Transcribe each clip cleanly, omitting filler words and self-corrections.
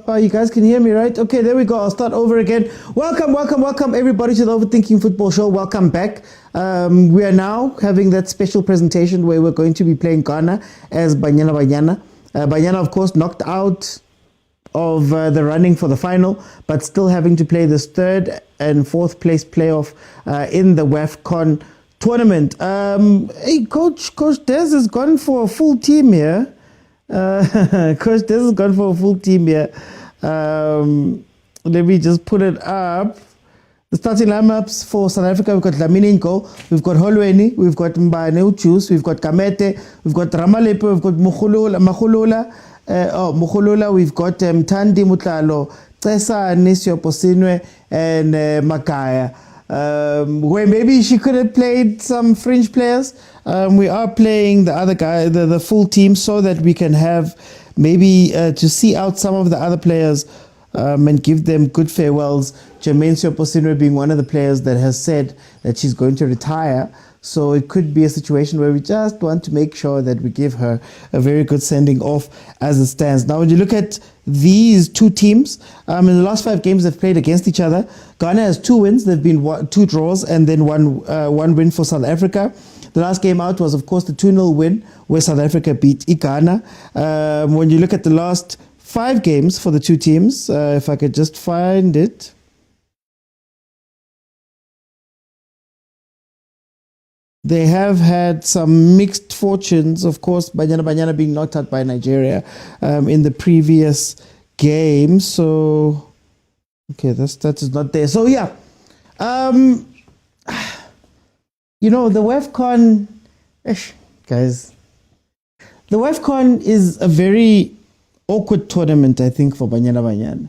You guys can hear me, right? Okay, there we go. I'll start over again. Welcome, everybody to the Overthinking Football Show. Welcome back. We are now having that special presentation where we're going to be playing Ghana as Banyana Banyana. Banyana, of course, knocked out of the running for the final, but still having to play this third and fourth place playoff in the WAFCON tournament. Hey, Coach Des has gone for a full team here. Coach Des has gone for a full team here. Let me just put it up. The starting lineups for South Africa: we've got Dlamini in goal, we've got Holweni, we've got Mbane Uchus, we've got Kamete, we've got Ramalepe, we've got Mukhulula, we've got Tandi Mutlalo, Tessa Nisio Posinwe, and Makaya. Where maybe she could have played some fringe players. We are playing the other guy, the full team, so that we can have maybe to see out some of the other players and give them good farewells. Jermaine Sioposinwe being one of the players that has said that she's going to retire. So it could be a situation where we just want to make sure that we give her a very good sending off as it stands. Now, when you look at these two teams, in the last 5 games they've played against each other. Ghana has 2 wins. They've been 2 draws and then one win for South Africa. The last game out was, of course, the 2-0 win where South Africa beat Ghana. When you look at the last 5 games for the two teams, if I could just find it. They have had some mixed fortunes. Of course, Banyana Banyana being knocked out by Nigeria in the previous game. So, okay, that is not there. So, yeah. You know, the WAFCON, guys, the WAFCON is a very awkward tournament, I think, for Banyana Banyana.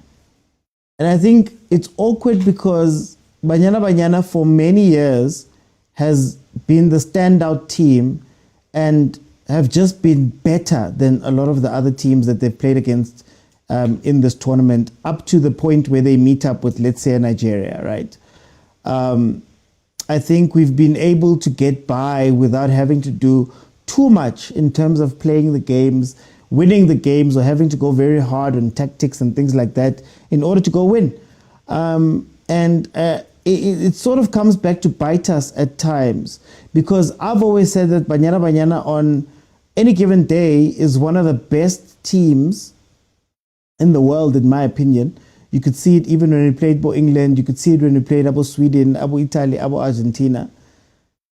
And I think it's awkward because Banyana Banyana for many years has been the standout team and have just been better than a lot of the other teams that they've played against in this tournament, up to the point where they meet up with, let's say, Nigeria, right? I think we've been able to get by without having to do too much in terms of playing the games, winning the games, or having to go very hard on tactics and things like that in order to go win. It sort of comes back to bite us at times, because I've always said that Banyana Banyana on any given day is one of the best teams in the world, in my opinion. You could see it even when we played Bo England. You could see it when we played Abo Sweden, Abo Italy, Abo Argentina.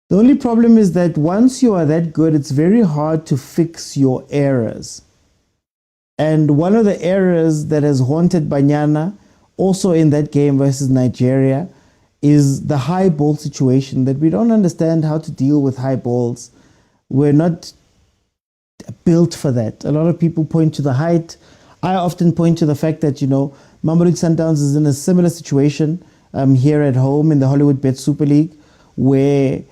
The only problem is that once you are that good, it's very hard to fix your errors. And one of the errors that has haunted Banyana, also in that game versus Nigeria, is the high ball situation, that we don't understand how to deal with high balls. We're not built for that. A lot of people point to the height. I often point to the fact that, you know, Mamelodi Sundowns is in a similar situation here at home in the Hollywood Super League, where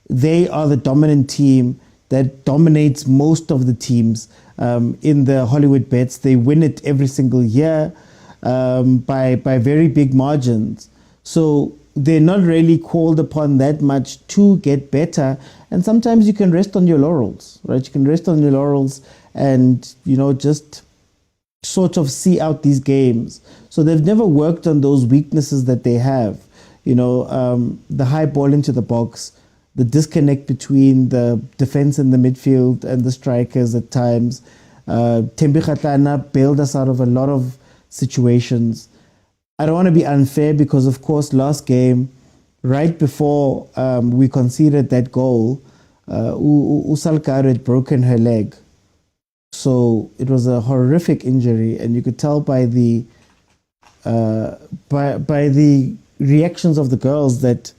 they are the dominant team that dominates most of the teams in the Hollywood Bets. They win it every single year by very big margins. So they're not really called upon that much to get better. And sometimes you can rest on your laurels, right? You can rest on your laurels and, you know, just sort of see out these games. So they've never worked on those weaknesses that they have. You know, the high ball into the box, the disconnect between the defense and the midfield and the strikers at times. Tembi Kgatlana bailed us out of a lot of situations. I don't want to be unfair because, of course, last game, right before we conceded that goal, Usalkar had broken her leg. So it was a horrific injury, and you could tell by the reactions of the girls that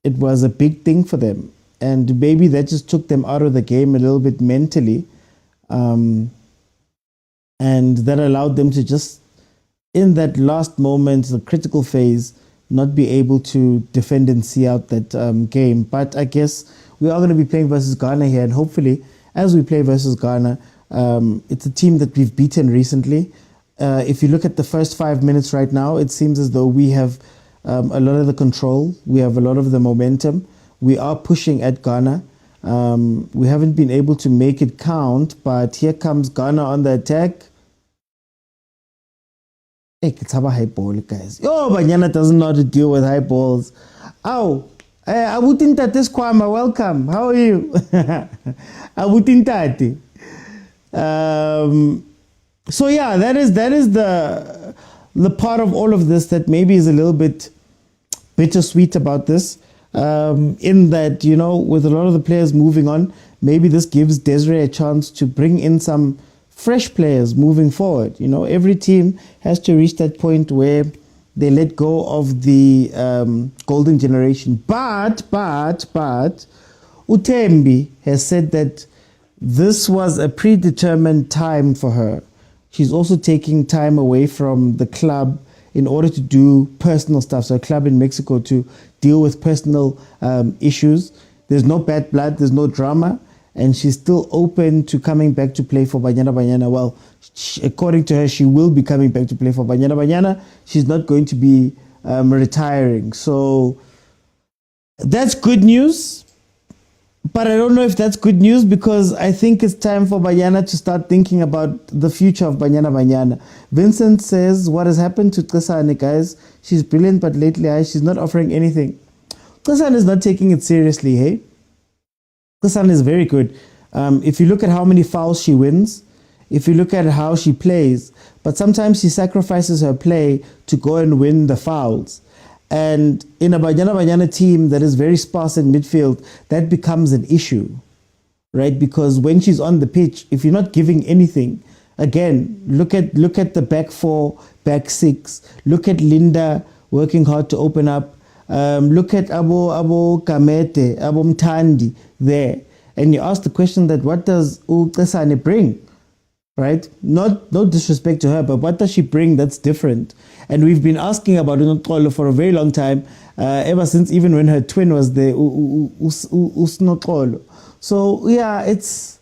it was a big thing for them, and maybe that just took them out of the game a little bit mentally, and that allowed them to just, in that last moment, the critical phase, not be able to defend and see out that game. But I guess we are going to be playing versus Ghana here, and hopefully, as we play versus Ghana, it's a team that we've beaten recently. If you look at the first 5 minutes right now, it seems as though we have a lot of the control. We have a lot of the momentum. We are pushing at Ghana. We haven't been able to make it count, but here comes Ghana on the attack. Hey, it's a high ball, guys. Oh, Banyana doesn't know how to deal with high balls. Ow. Abutintate Squama, welcome. How are you? Abutintate. So yeah, that is the part of all of this that maybe is a little bit bittersweet about this. In that, you know, with a lot of the players moving on, maybe this gives Desiree a chance to bring in some fresh players moving forward. You know, every team has to reach that point where they let go of the golden generation. But Utembi has said that this was a predetermined time for her. She's also taking time away from the club in order to do personal stuff. So a club in Mexico to deal with personal issues. There's no bad blood, there's no drama. And she's still open to coming back to play for Banyana Banyana. Well, according to her, she will be coming back to play for Banyana Banyana. She's not going to be retiring. So that's good news. But I don't know if that's good news, because I think it's time for Banyana to start thinking about the future of Banyana Banyana. Vincent says, what has happened to Tsane, guys? She's brilliant, but lately she's not offering anything. Tsane is not taking it seriously, hey? Tsane is very good. If you look at how many fouls she wins, if you look at how she plays, but sometimes she sacrifices her play to go and win the fouls. And in a Banyana Banyana team that is very sparse in midfield, that becomes an issue, right? Because when she's on the pitch, if you're not giving anything, again, look at the back four, back six. Look at Linda working hard to open up. Look at Abo Kamete, Abo Mtandi there. And you ask the question that what does Tsane bring? Right? No disrespect to her, but what does she bring that's different? And we've been asking about Unoxolo for a very long time, ever since even when her twin was there, Usnoxolo. So yeah, it's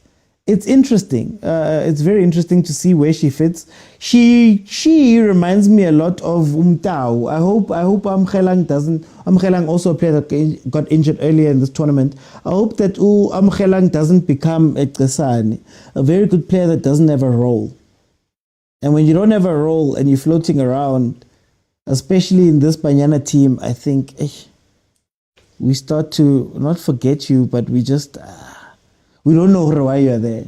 interesting. It's very interesting to see where she fits. She reminds me a lot of Umtao. I hope Amkhelang also a player that got injured earlier in this tournament. I hope that Amkhelang doesn't become a Tsane, a very good player that doesn't have a role. And when you don't have a role and you're floating around, especially in this Banyana team, I think we start to not forget you, but we just we don't know why you're there.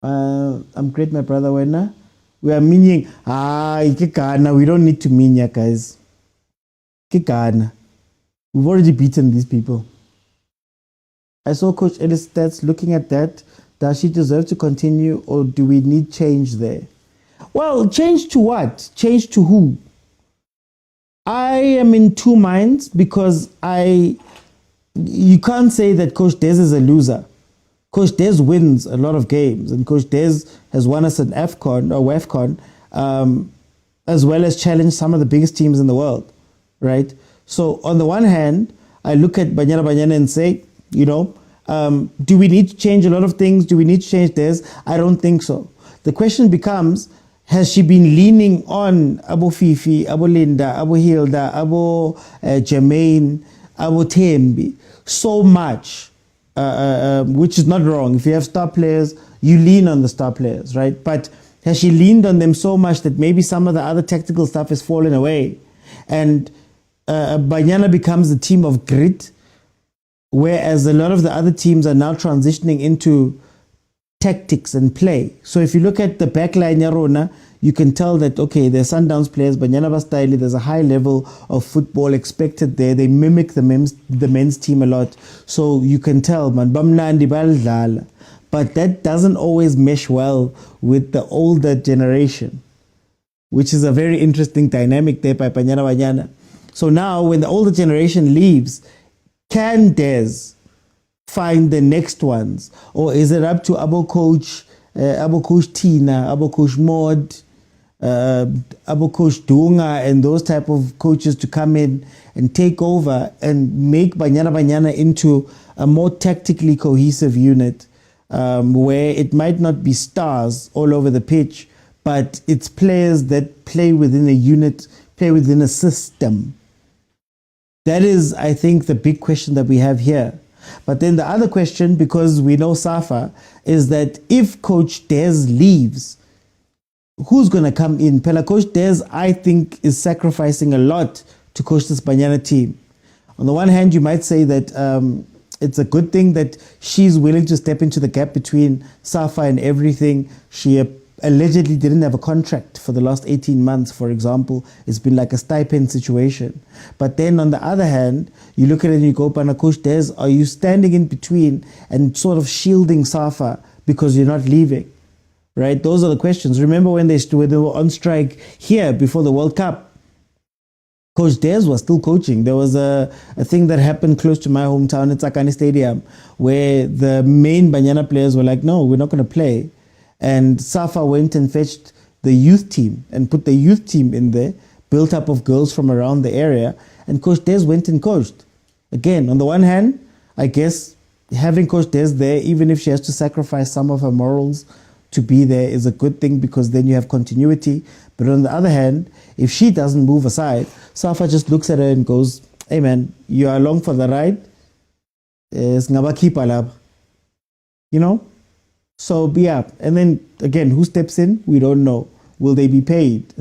I'm great, my brother. Wena, we are meaning Ikekana. We don't need to mean ya, guys. Ikekana. We've already beaten these people. I saw Coach Ellis' stats. Looking at that, does she deserve to continue, or do we need change there? Well, change to what? Change to who? I am in two minds, because you can't say that Coach Des is a loser. Coach Des wins a lot of games, and Coach Des has won us an AFCON or WAFCON, as well as challenged some of the biggest teams in the world, right? So on the one hand, I look at Banyana Banyana and say, you know, do we need to change a lot of things? Do we need to change Des? I don't think so. The question becomes, has she been leaning on Abu Fifi, Abu Linda, Abu Hilda, Abu Jermaine, Abu Tembi so much, which is not wrong. If you have star players, you lean on the star players, right? But has she leaned on them so much that maybe some of the other tactical stuff has fallen away, and Banyana becomes a team of grit, whereas a lot of the other teams are now transitioning into tactics and play. So if you look at the backline Yarona, you can tell that, okay, they're Sundowns players, Banyana Bastyle, there's a high level of football expected there. They mimic the men's team a lot. So you can tell, man, but that doesn't always mesh well with the older generation, which is a very interesting dynamic there by Banyana Banyana. So now when the older generation leaves, can Des find the next ones, or is it up to Abo Coach Tina, Abo Coach Mod, Abo Coach Dunga, and those type of coaches to come in and take over and make Banyana Banyana into a more tactically cohesive unit, where it might not be stars all over the pitch, but it's players that play within a unit, play within a system. That is, I think, the big question that we have here. But then the other question, because we know Safa, is that if Coach Des leaves, who's going to come in? Pela Coach Des, I think, is sacrificing a lot to coach this Banyana team. On the one hand, you might say that it's a good thing that she's willing to step into the gap between Safa and everything. She allegedly didn't have a contract for the last 18 months, for example. It's been like a stipend situation. But then on the other hand, you look at it and you go, Pana Coach Des, are you standing in between and sort of shielding Safa because you're not leaving? Right? Those are the questions. Remember when they were on strike here before the World Cup? Coach Des was still coaching. There was a thing that happened close to my hometown at Tsakani Stadium where the main Banyana players were like, no, we're not going to play. And Safa went and fetched the youth team and put the youth team in there, built up of girls from around the area. And Coach Des went and coached. Again, on the one hand, I guess having Coach Des there, even if she has to sacrifice some of her morals to be there, is a good thing because then you have continuity. But on the other hand, if she doesn't move aside, Safa just looks at her and goes, hey man, you are along for the ride. You know? So, yeah. And then, again, who steps in? We don't know. Will they be paid?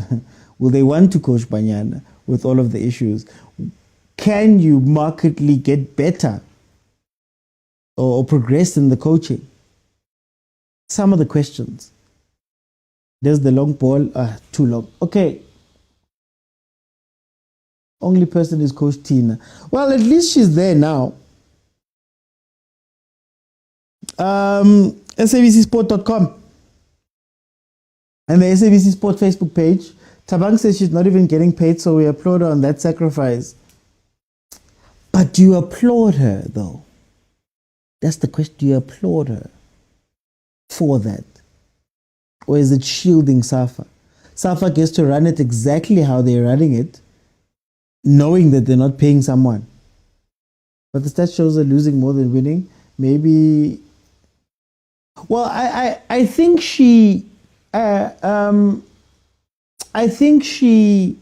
Will they want to coach Banyana with all of the issues? Can you markedly get better or progress in the coaching? Some of the questions. There's the long ball. Too long. Okay. Only person is Coach Tina. Well, at least she's there now. SABCsport.com and the SABC Sport Facebook page. Tabang says she's not even getting paid, so we applaud her on that sacrifice. But do you applaud her, though? That's the question. Do you applaud her for that? Or is it shielding Safa? Safa gets to run it exactly how they're running it, knowing that they're not paying someone. But the stat shows are losing more than winning. Maybe... Well, I think she... I think she...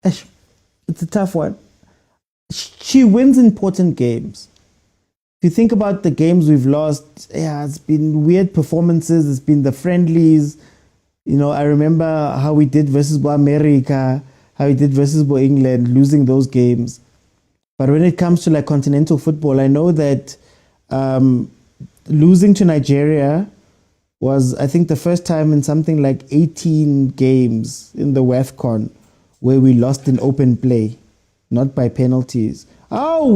It's a tough one. She wins important games. If you think about the games we've lost, yeah, it's been weird performances. It's been the friendlies. You know, I remember how we did versus America, how we did versus England, losing those games. But when it comes to like continental football, I know that losing to Nigeria was, I think, the first time in something like 18 games in the WAFCON where we lost in open play, not by penalties. Oh,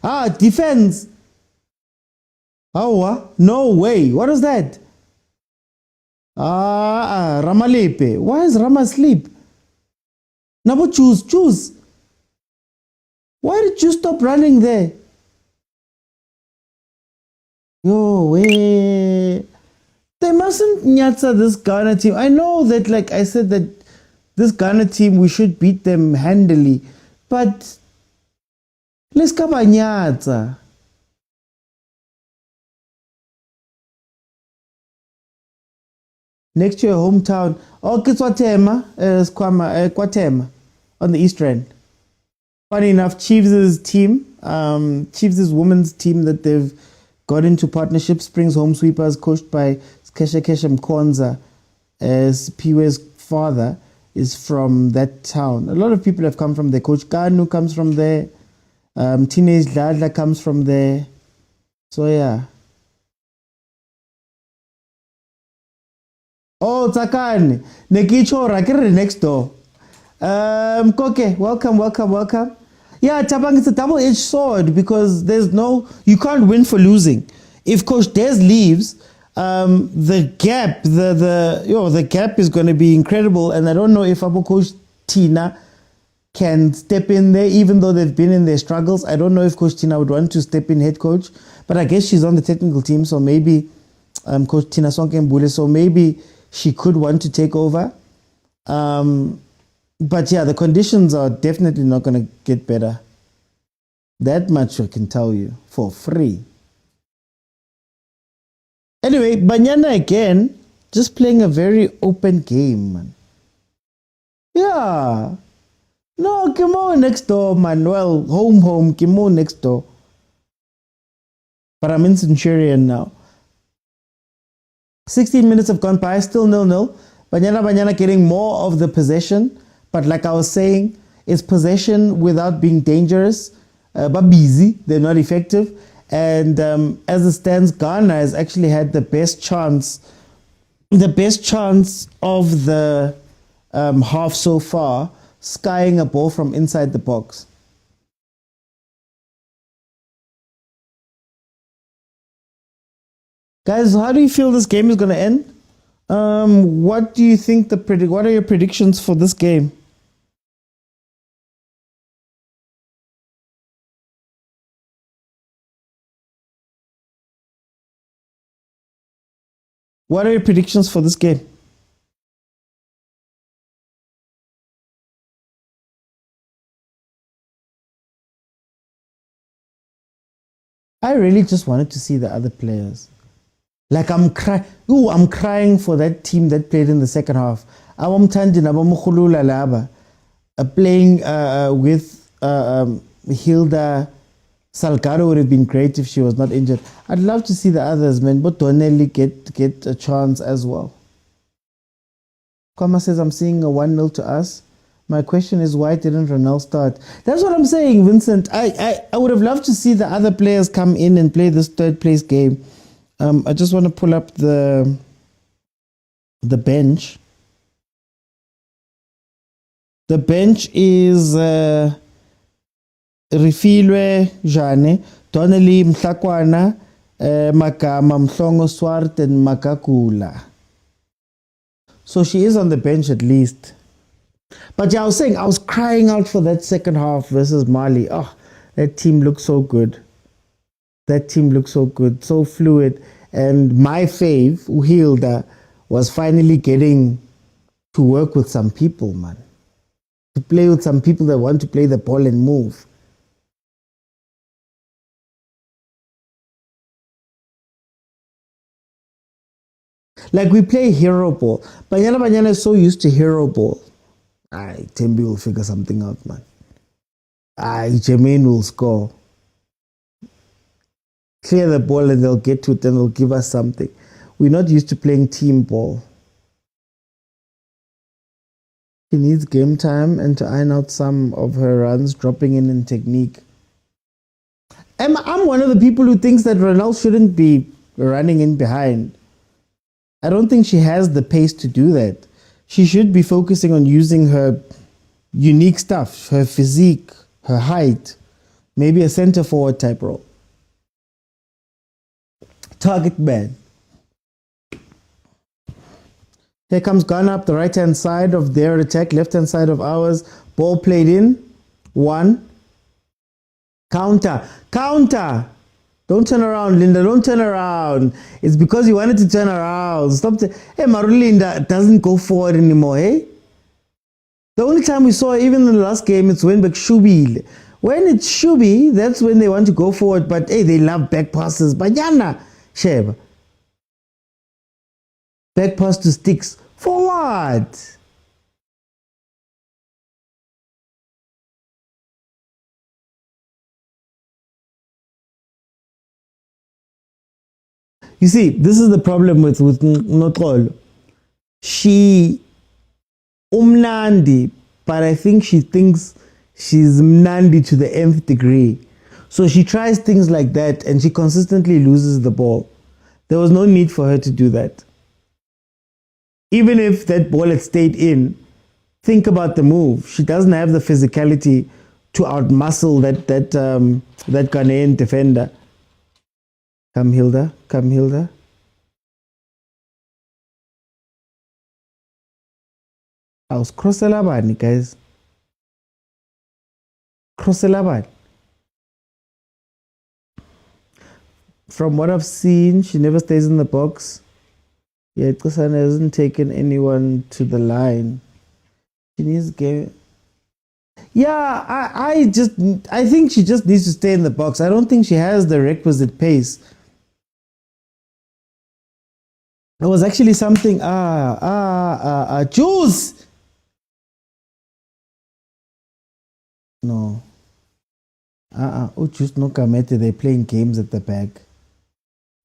wow, defense. Oh, no way. What is that? Ramalepe. Why is Rama asleep? Now choose. Why did you stop running there? Yo, way. They mustn't nyatsa this Ghana team. I know that, like I said, that this Ghana team, we should beat them handily. But let's come nyatsa. Next to your hometown. Oh, Kwatema on the East End. Funny enough, Chiefs' team, Chiefs' women's team that they've got into partnership, Springs Home Sweepers, coached by Kesha Mkonza, as Piwe's father is from that town. A lot of people have come from there. Coach Kanu comes from there. Teenage Ladla comes from there. So, yeah. Oh, Tsakani. Nekichora, kiri next door. Koke, welcome. Yeah, Tabang, it's a double-edged sword because you can't win for losing. If Coach Des leaves, the gap is going to be incredible, and I don't know if Abu Coach Tina can step in there, even though they've been in their struggles. I don't know if Coach Tina would want to step in head coach, but I guess she's on the technical team, so maybe Coach Tina Sonke Mbule, so maybe she could want to take over. But yeah, the conditions are definitely not going to get better. That much I can tell you for free. Anyway, Banyana again, just playing a very open game, man. Yeah. No, come on next door, man. Well, home, come on next door. but I'm in Centurion now. 16 minutes have gone by, still 0-0. Banyana getting more of the possession, but like I was saying, it's possession without being dangerous, but busy. They're not effective. And as it stands, Ghana has actually had the best chance of the half so far, skying a ball from inside the box. Guys, how do you feel this game is going to end? What do you think what are your predictions for this game? What are your predictions for this game? I really just wanted to see the other players. Like I'm crying for that team that played in the second half. Playing with Hilda Salgado would have been great if she was not injured. I'd love to see the others, man, but Donnelly get a chance as well. Kwama says I'm seeing a 1-0 to us. My question is, why didn't Ronaldo start? That's what I'm saying, Vincent. I would have loved to see the other players come in and play this third place game. I just want to pull up the bench. The bench is Rifilwe Jane, Donnelly Mhlakwana, Magama Mhlongo Swart, and Makakula. So she is on the bench at least. But yeah, I was saying, I was crying out for that second half versus Mali. Oh, that team looks so good. That team looks so good, so fluid. And my fave, Uhilda, was finally getting to work with some people, man. To play with some people that want to play the ball and move. Like we play hero ball. Banyana is so used to hero ball. Tembi will figure something out, man. Jermaine will score. Clear the ball and they'll get to it and they'll give us something. We're not used to playing team ball. She needs game time and to iron out some of her runs, dropping in technique. I'm one of the people who thinks that Ronaldo shouldn't be running in behind. I don't think she has the pace to do that. She should be focusing on using her unique stuff, her physique, her height, maybe a center forward type role. Target man. Here comes Ghana up the right-hand side of their attack, left-hand side of ours. Ball played in. 1. Counter. Counter! Don't turn around, Linda. Don't turn around. It's because you wanted to turn around. Stop. Hey, Marulinda doesn't go forward anymore, eh? The only time we saw, even in the last game, it's when Shubi. When it's Shubi, that's when they want to go forward. But hey, they love back passes. Banyana, Sheba. Back pass to Sticks. For what? You see, this is the problem with Notrolo. She umnandi, but I think she thinks she's mnandi to the nth degree. So she tries things like that and she consistently loses the ball. There was no need for her to do that. Even if that ball had stayed in, think about the move. She doesn't have the physicality to outmuscle that Ghanaian defender. Come Hilda, come Hilda. I was cross-elabani, guys. Cross-elabani. From what I've seen, she never stays in the box. Yeah, Kusana hasn't taken anyone to the line. She needs game. Yeah, I think she just needs to stay in the box. I don't think she has the requisite pace. It was actually something. Juice. No. Juice no Kamete. They're playing games at the back.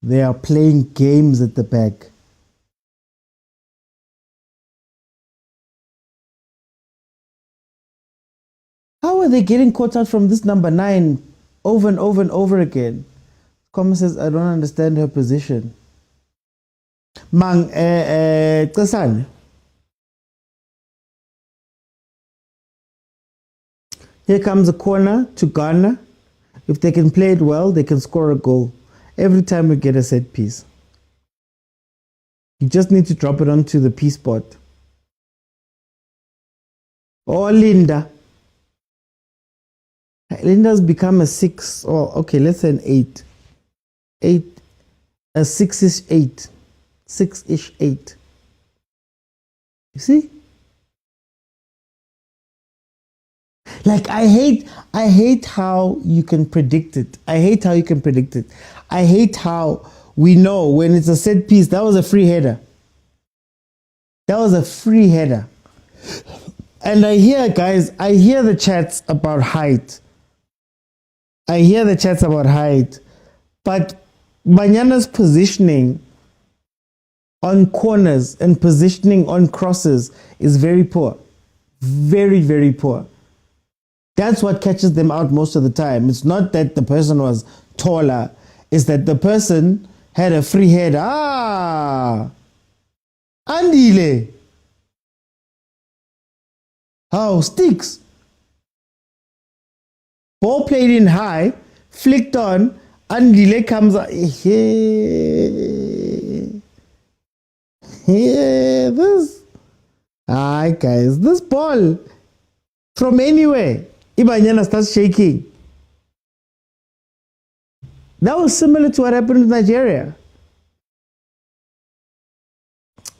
They are playing games at the back. How are they getting caught out from this number 9 over and over and over again? Comment says, I don't understand her position. Mang, Kasane. Here comes a corner to Ghana. If they can play it well, they can score a goal. Every time we get a set piece. You just need to drop it onto the P spot. Oh, Linda. Linda's become a 6. Oh, okay, let's say an 8. 8. A 6-ish 8. 6-ish 8. You see? Like, I hate how you can predict it. I hate how you can predict it. I hate how we know when it's a set piece. That was a free header. That was a free header. And I hear, guys, I hear the chats about height. I hear the chats about height. But Banyana's positioning on corners and positioning on crosses is very poor. Very, very poor. That's what catches them out most of the time. It's not that the person was taller. It's that the person had a free head. Andile. How sticks. Ball played in high, flicked on, Andile comes out. This. Alright, guys, this ball from anywhere. Banyana starts shaking. That was similar to what happened with Nigeria.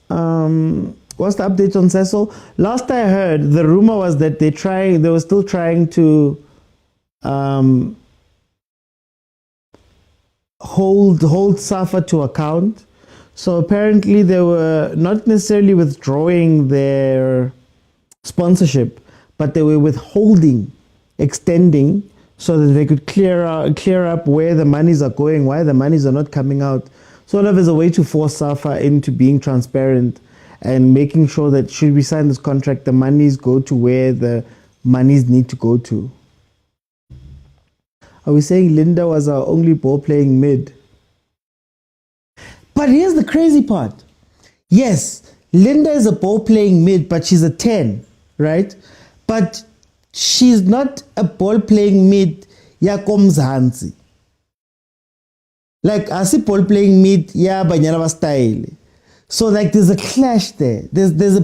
What's the update on Cecil? Last I heard, the rumor was that they were still trying to hold Safa to account. So apparently they were not necessarily withdrawing their sponsorship, but they were withholding, extending, so that they could clear up where the monies are going, why the monies are not coming out. Sort of as a way to force Safa into being transparent and making sure that should we sign this contract, the monies go to where the monies need to go to. Are we saying Linda was our only ball playing mid? But here's the crazy part. Yes, Linda is a ball playing mid, but she's a 10, right? But she's not a ball playing mid yakomzansi. Like I see ball playing mid ya Banyana style. So like there's a clash there. There's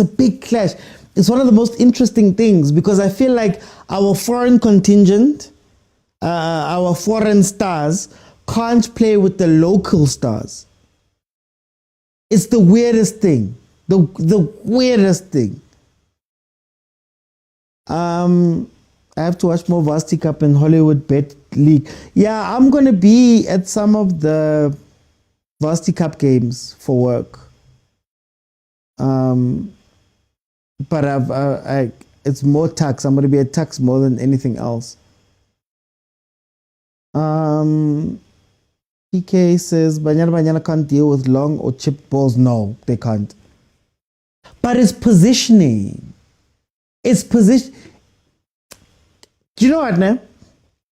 a big clash. It's one of the most interesting things because I feel like our foreign contingent, our foreign stars can't play with the local stars. It's the weirdest thing. The weirdest thing. I have to watch more Varsity Cup and Hollywood Bet League. Yeah, I'm going to be at some of the Varsity Cup games for work. But it's more tax. I'm going to be at tax more than anything else. PK says, Banyana can't deal with long or chipped balls. No, they can't. But it's positioning. It's position. Do you know what, now?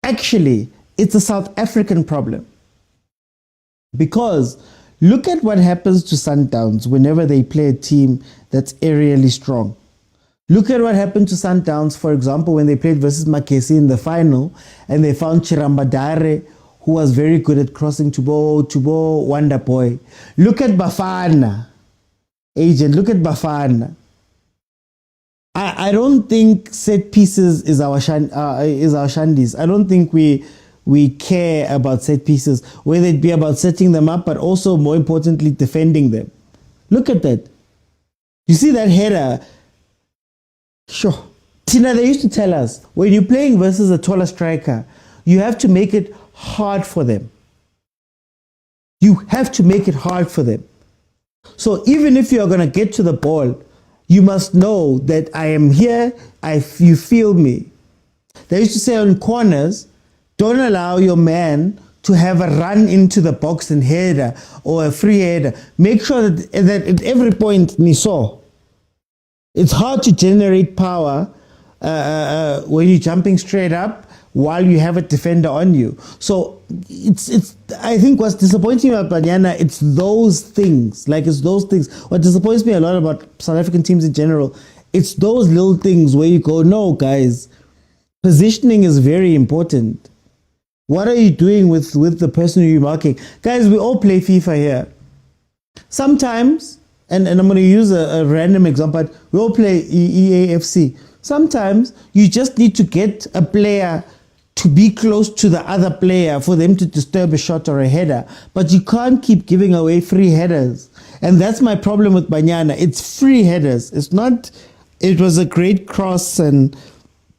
Actually, it's a South African problem. Because look at what happens to Sundowns whenever they play a team that's aerially strong. Look at what happened to Sundowns, for example, when they played versus Makesi in the final and they found Chirambadare, who was very good at crossing Tubo, Wonder Boy. Look at Bafana. Agent, look at Bafana. I don't think set pieces is our shandies. I don't think we care about set pieces, whether it be about setting them up, but also more importantly, defending them. Look at that. You see that header? Sure. Tina, they used to tell us, when you're playing versus a taller striker, you have to make it hard for them. You have to make it hard for them. So even if you're going to get to the ball, you must know that I am here, you feel me. They used to say on corners, don't allow your man to have a run into the box and header or a free header. Make sure that at every point, Niso, it's hard to generate power when you're jumping straight up while you have a defender on you. So it's I think what's disappointing about Banyana, it's those things. What disappoints me a lot about South African teams in general, it's those little things where you go, no, guys, positioning is very important. What are you doing with the person who you're marking? Guys, we all play FIFA here. Sometimes, and I'm going to use a random example, but we all play EAFC. Sometimes you just need to get a player to be close to the other player for them to disturb a shot or a header. But you can't keep giving away free headers. And that's my problem with Banyana. It's free headers. It's not, it was a great cross and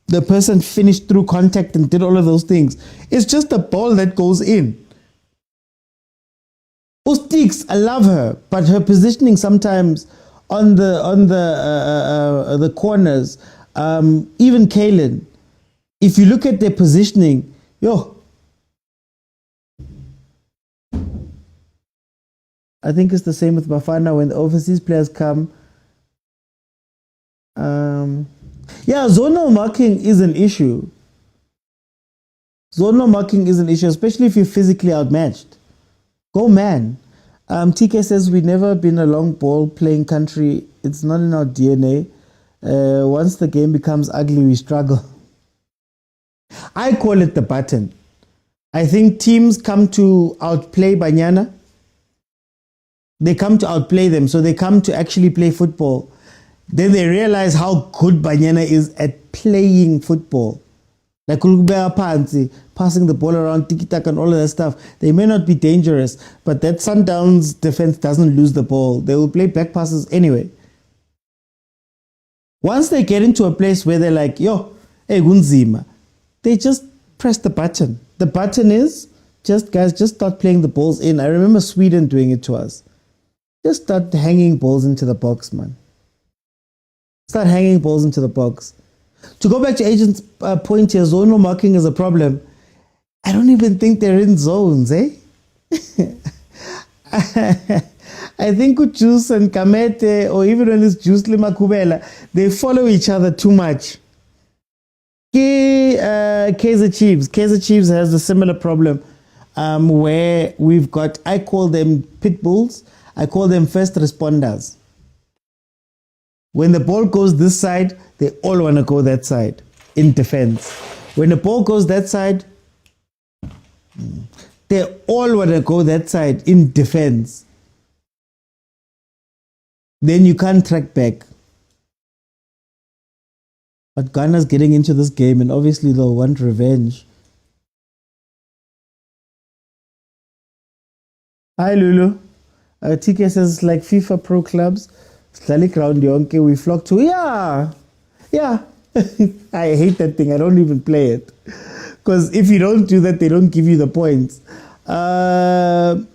the person finished through contact and did all of those things. It's just a ball that goes in. Usticks, I love her, but her positioning sometimes on the corners, even Kalen, if you look at their positioning, I think it's the same with Bafana when the overseas players come. Zonal marking is an issue. Zonal marking is an issue, especially if you're physically outmatched. Go man. TK says we've never been a long ball playing country. It's not in our DNA. Once the game becomes ugly, we struggle. I call it the button. I think teams come to outplay Banyana. They come to outplay them, so they come to actually play football. Then they realize how good Banyana is at playing football. Like passing the ball around, tiki-taka and all of that stuff. They may not be dangerous, but that Sundowns defense doesn't lose the ball. They will play back passes anyway. Once they get into a place where they're like, hey, Gunzima, they just press the button. The button is, just start playing the balls in. I remember Sweden doing it to us. Just start hanging balls into the box, man. Start hanging balls into the box. To go back to Agent's point here, zonal marking is a problem. I don't even think they're in zones, eh? I think with Juice and Kamete, or even when it's Juice Limakubela, they follow each other too much. Kaizer Chiefs. Kaizer Chiefs has a similar problem where we've got, I call them pit bulls, I call them first responders. When the ball goes this side, they all want to go that side in defense. When the ball goes that side, they all want to go that side in defense. Then you can't track back. But Ghana's getting into this game and obviously they'll want revenge. Hi Lulu. TK says like FIFA Pro clubs. We flock to, yeah. I hate that thing. I don't even play it. Because if you don't do that, they don't give you the points. Man.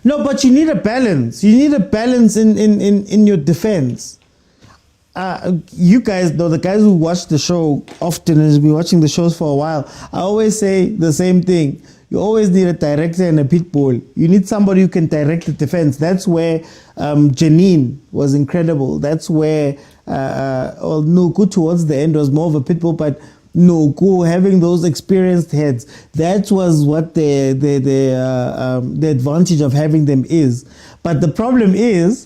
No, but you need a balance. You need a balance in your defense. You guys, though, the guys who watch the show often and have been watching the shows for a while, I always say the same thing. You always need a director and a pit bull. You need somebody who can direct the defense. That's where Janine was incredible. That's where Nuku towards the end was more of a pit bull, but Nuku having those experienced heads, that was what the advantage of having them is. But the problem is,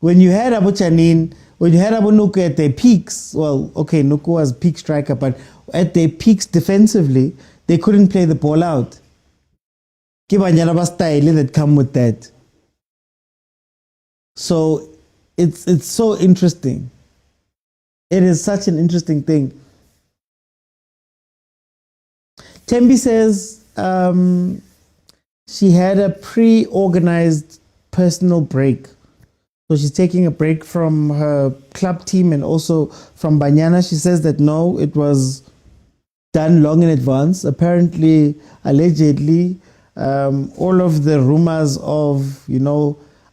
when you had Abu Janine, when you had Abu Nuku at their peaks, well, okay, Nuku was peak striker, but at their peaks defensively, they couldn't play the ball out. Banyana style that come with that. So it's so interesting. It is such an interesting thing. Tembi says she had a pre-organized personal break. So she's taking a break from her club team and also from Banyana. She says that no, it was done long in advance. Apparently, allegedly, all of the rumors of,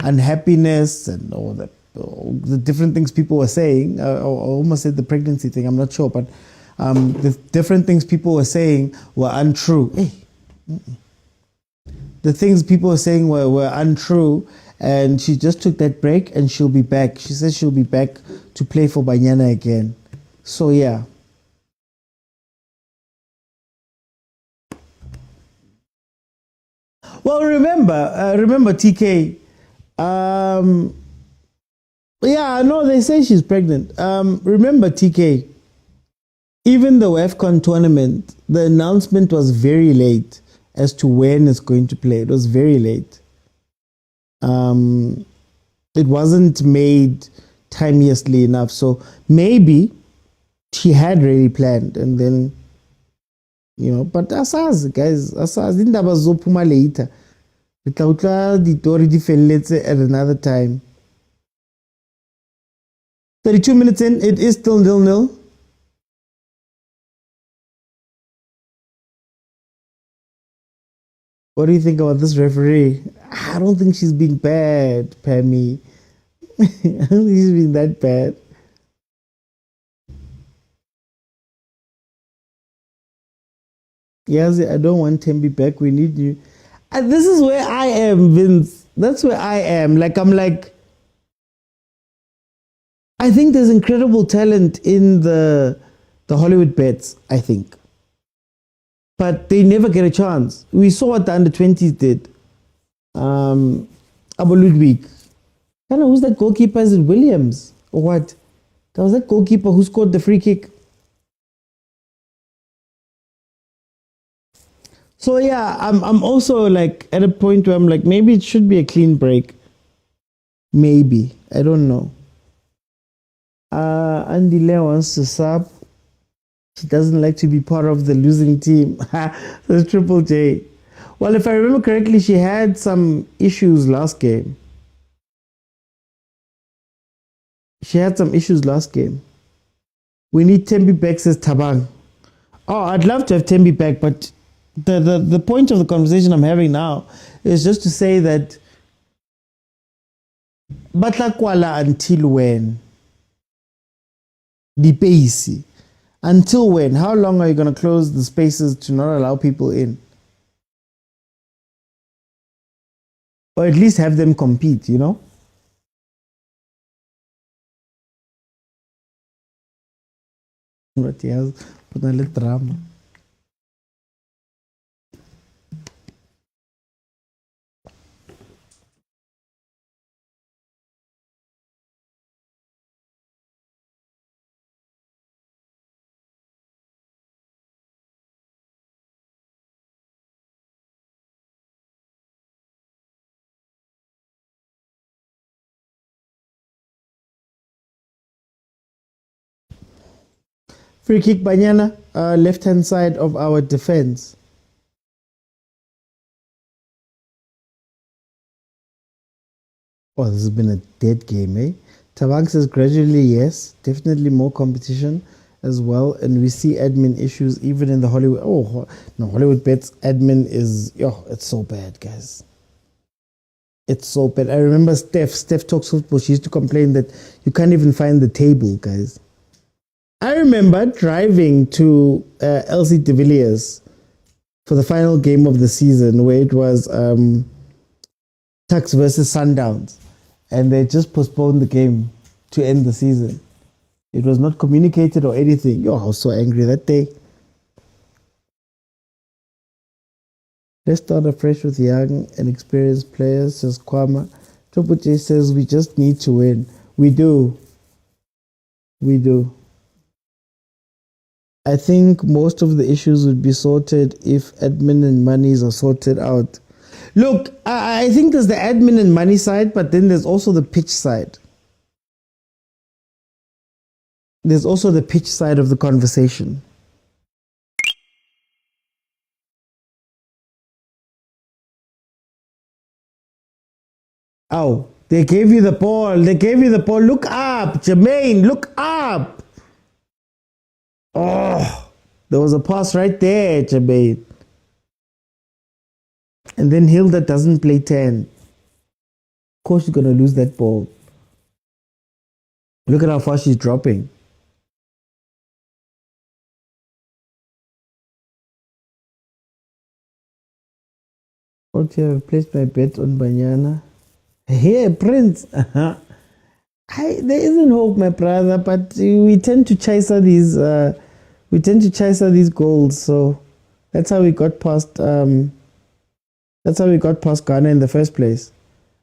unhappiness and all the different things people were saying, I almost said the pregnancy thing, I'm not sure, but The different things people were saying were untrue. Hey. The things people were saying were untrue, and she just took that break and she'll be back. She says she'll be back to play for Banyana again. So yeah. Well, remember TK. Yeah, no, they say she's pregnant. Remember TK. Even the WAFCON tournament, the announcement was very late as to when it's going to play. It was very late. It wasn't made timeously enough. So maybe she had really planned, and then, but asazi guys, asazi indaba zophuma later. Itla ditori di felletse at another time. 32 minutes in, it is still 0-0. What do you think about this referee? I don't think she's being bad, Pammy. I don't think she's being that bad. Yes, I don't want Tembi back. We need you. And this is where I am, Vince. That's where I am. I think there's incredible talent in the Hollywood bets, I think. But they never get a chance. We saw what the under-20s did. Abu Ludwig. I don't know, who's that goalkeeper? Is it Williams? Or what? That was that goalkeeper who scored the free kick. So yeah, I'm also at a point where I'm like, maybe it should be a clean break. Maybe. I don't know. Andy Le wants to sub. She doesn't like to be part of the losing team. That's Triple J. Well, if I remember correctly, she had some issues last game. We need Tembi back, says Tabang. Oh, I'd love to have Tembi back, but the point of the conversation I'm having now is just to say that Batlakwala until when? The base. Until when? How long are you going to close the spaces to not allow people in? Or at least have them compete, But yes, put a little drama. Free kick, Banyana, left-hand side of our defense. Oh, this has been a dead game, eh? Tabang says gradually, yes. Definitely more competition as well. And we see admin issues even in the Hollywood. Oh, no, Hollywood Bets admin is, it's so bad, guys. It's so bad. I remember Steph Talks Football. She used to complain that you can't even find the table, guys. I remember driving to LC de Villiers for the final game of the season where it was Tuks versus Sundowns, and they just postponed the game to end the season. It was not communicated or anything. I was so angry that day. Let's start afresh with young and experienced players, says Kwama. Triple J says we just need to win. We do. I think most of the issues would be sorted if admin and monies are sorted out. Look, I think there's the admin and money side, but then there's also the pitch side. There's also the pitch side of the conversation. Oh, they gave you the ball. Look up, Jermaine, look up. Oh, there was a pass right there, Jermaine. And then Hilda doesn't play 10. Of course she's going to lose that ball. Look at how far she's dropping. Okay, I've placed my bet on Banyana. Hey, Prince. There isn't hope, my brother, but we tend to chase all these. We tend to chase all these goals, so that's how we got past. That's how we got past Ghana in the first place.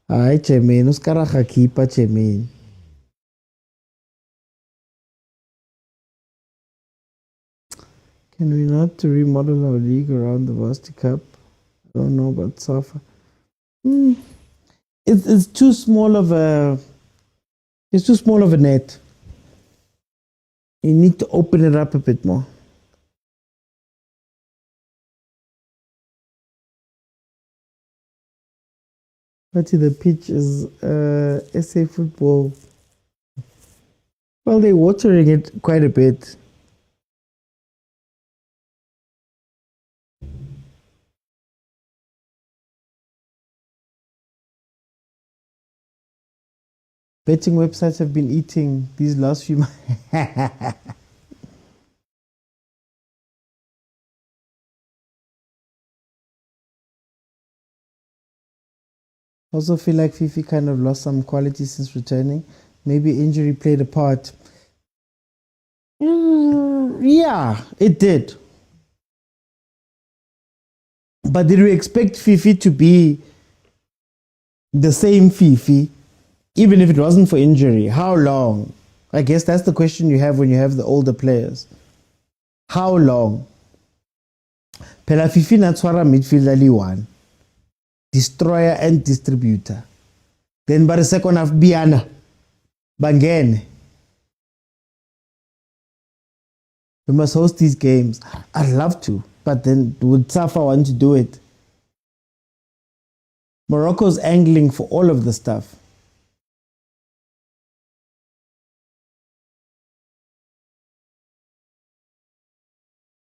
Ay, Chemin, uskaraha keeper Chemin. Can we not remodel our league around the Varsity Cup? I don't know about Safa. It's too small of a. It's too small of a net. You need to open it up a bit more. But the pitch is SA football. Well, they're watering it quite a bit. Betting websites have been eating these last few months. Also feel like Fifi kind of lost some quality since returning. Maybe injury played a part. Yeah, it did. But did we expect Fifi to be the same Fifi, even if it wasn't for injury? How long? I guess that's the question you have when you have the older players. How long? Pela Fifi natswara midfielder one, destroyer and distributor. Then by the second half, BANYANA BANYANA. We must host these games. I'd love to, but then would Safa want to do it? Morocco's angling for all of the stuff.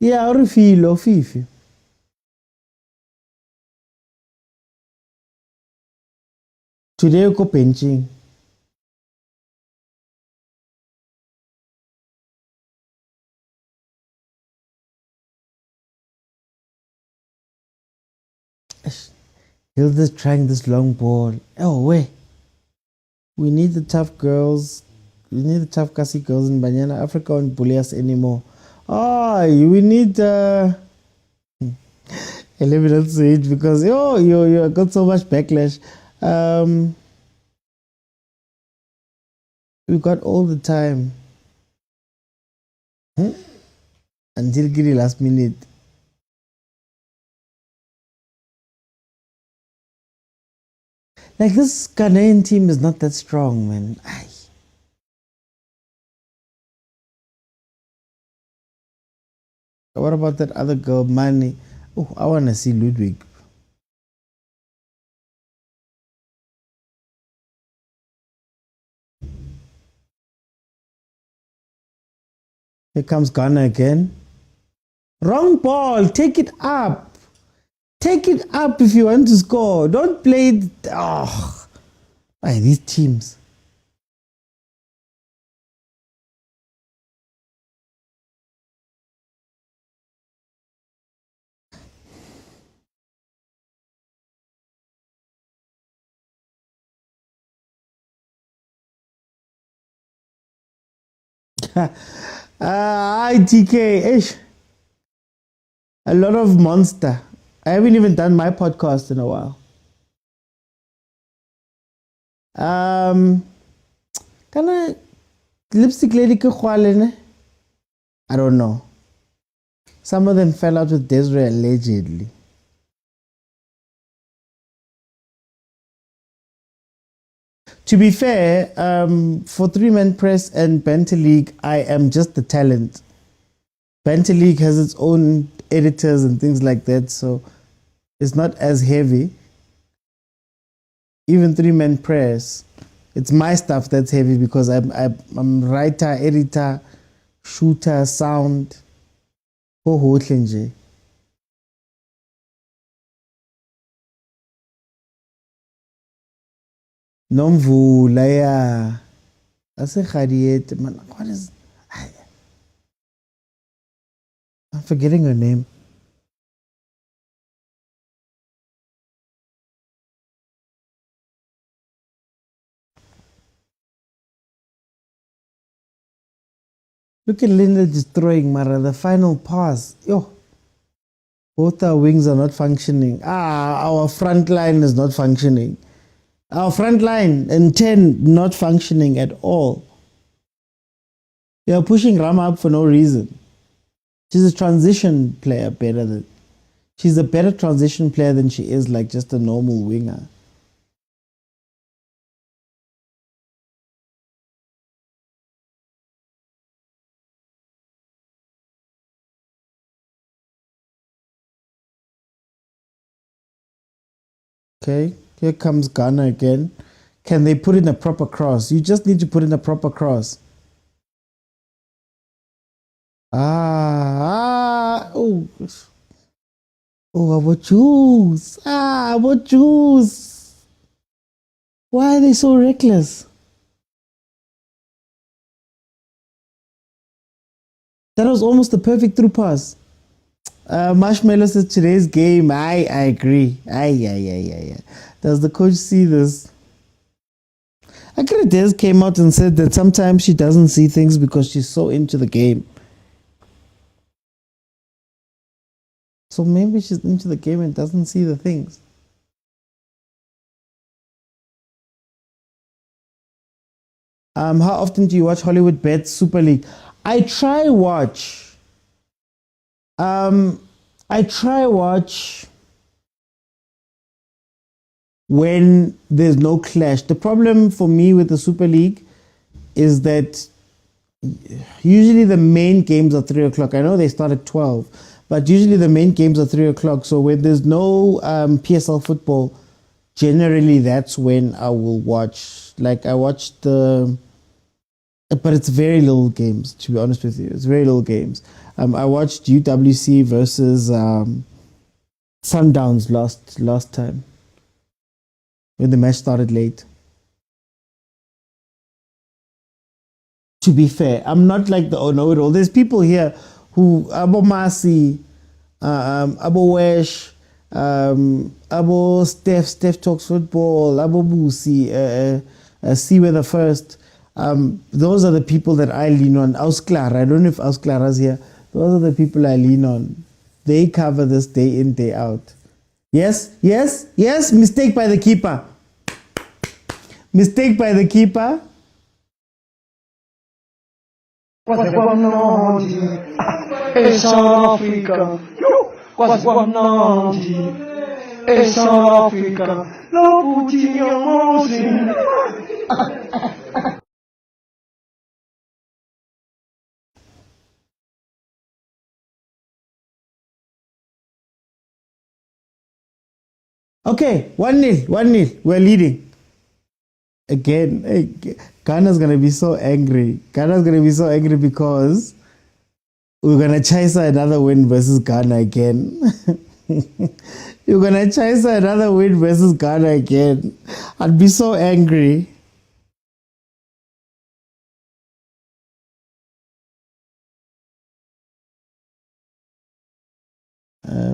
Yeah, or Fifi. Today we go benching. Hilda's trying this long ball. Oh, wait. We need the tough girls. We need the tough Kasi girls in Banyana. Africa won't bully us anymore. Oh, we need. I let me not say it because you got so much backlash. We got all the time. Until the last minute. Like this Ghanaian team is not that strong, man. Aye. What about that other girl, Mani? Oh, I want to see Ludwig. Here comes Ghana again. Wrong ball. Take it up. Take it up if you want to score. Don't play it. Oh, these teams. ITK. Ish. A lot of monster. I haven't even done my podcast in a while. Can I lipstick lady I don't know. Some of them fell out with Desiree allegedly. To be fair, for three-man press and Banter League, I am just the talent. Banter League has its own editors and things like that, so it's not as heavy. Even three-man press, it's my stuff that's heavy because I'm writer, editor, shooter, sound. Nje. Nomvula, yeah. That's a khadiet, man. What is? I'm forgetting her name. Look at Linda destroying Mara, the final pass. Yo. Both our wings are not functioning. Our front line is not functioning. Our front line and 10 not functioning at all. They are pushing Rama up for no reason. She's a transition player better than... She's a better transition player than she is like just a normal winger. Okay, here comes Ghana again. Can they put in a proper cross? You just need to put in a proper cross. Oh, about juice. About juice. Why are they so reckless? That was almost the perfect through pass. Marshmallow says today's game. I agree. Does the coach see this? Akredez came out and said that sometimes she doesn't see things because she's so into the game. So maybe she's into the game and doesn't see the things. How often do you watch Hollywood Bets Super League? I try watch when there's no clash. The problem for me with the Super League is that usually the main games are 3 o'clock. I know they start at 12, but usually the main games are 3 o'clock. So when there's no PSL football, generally that's when I will watch. Like I watch but it's very little games, to be honest with you. It's very little games. I watched UWC versus Sundowns last time when the match started late. To be fair, I'm not like the know-it-all. There's people here who Abo Masi, Abo Wesh, Abo Steph talks football, Abo Busi, See Weather First. Those are the people that I lean on. Ausklar, I don't know if Ausklara's here. Those are the people I lean on. They cover this day in, day out. Yes. Mistake by the keeper. Mistake by the keeper. South Africa. South Africa. No putting your mouth in. Okay, 1-0. We're leading. Again, Ghana's going to be so angry. Ghana's going to be so angry because we're going to chase another win versus Ghana again. You're going to chase another win versus Ghana again. I'd be so angry.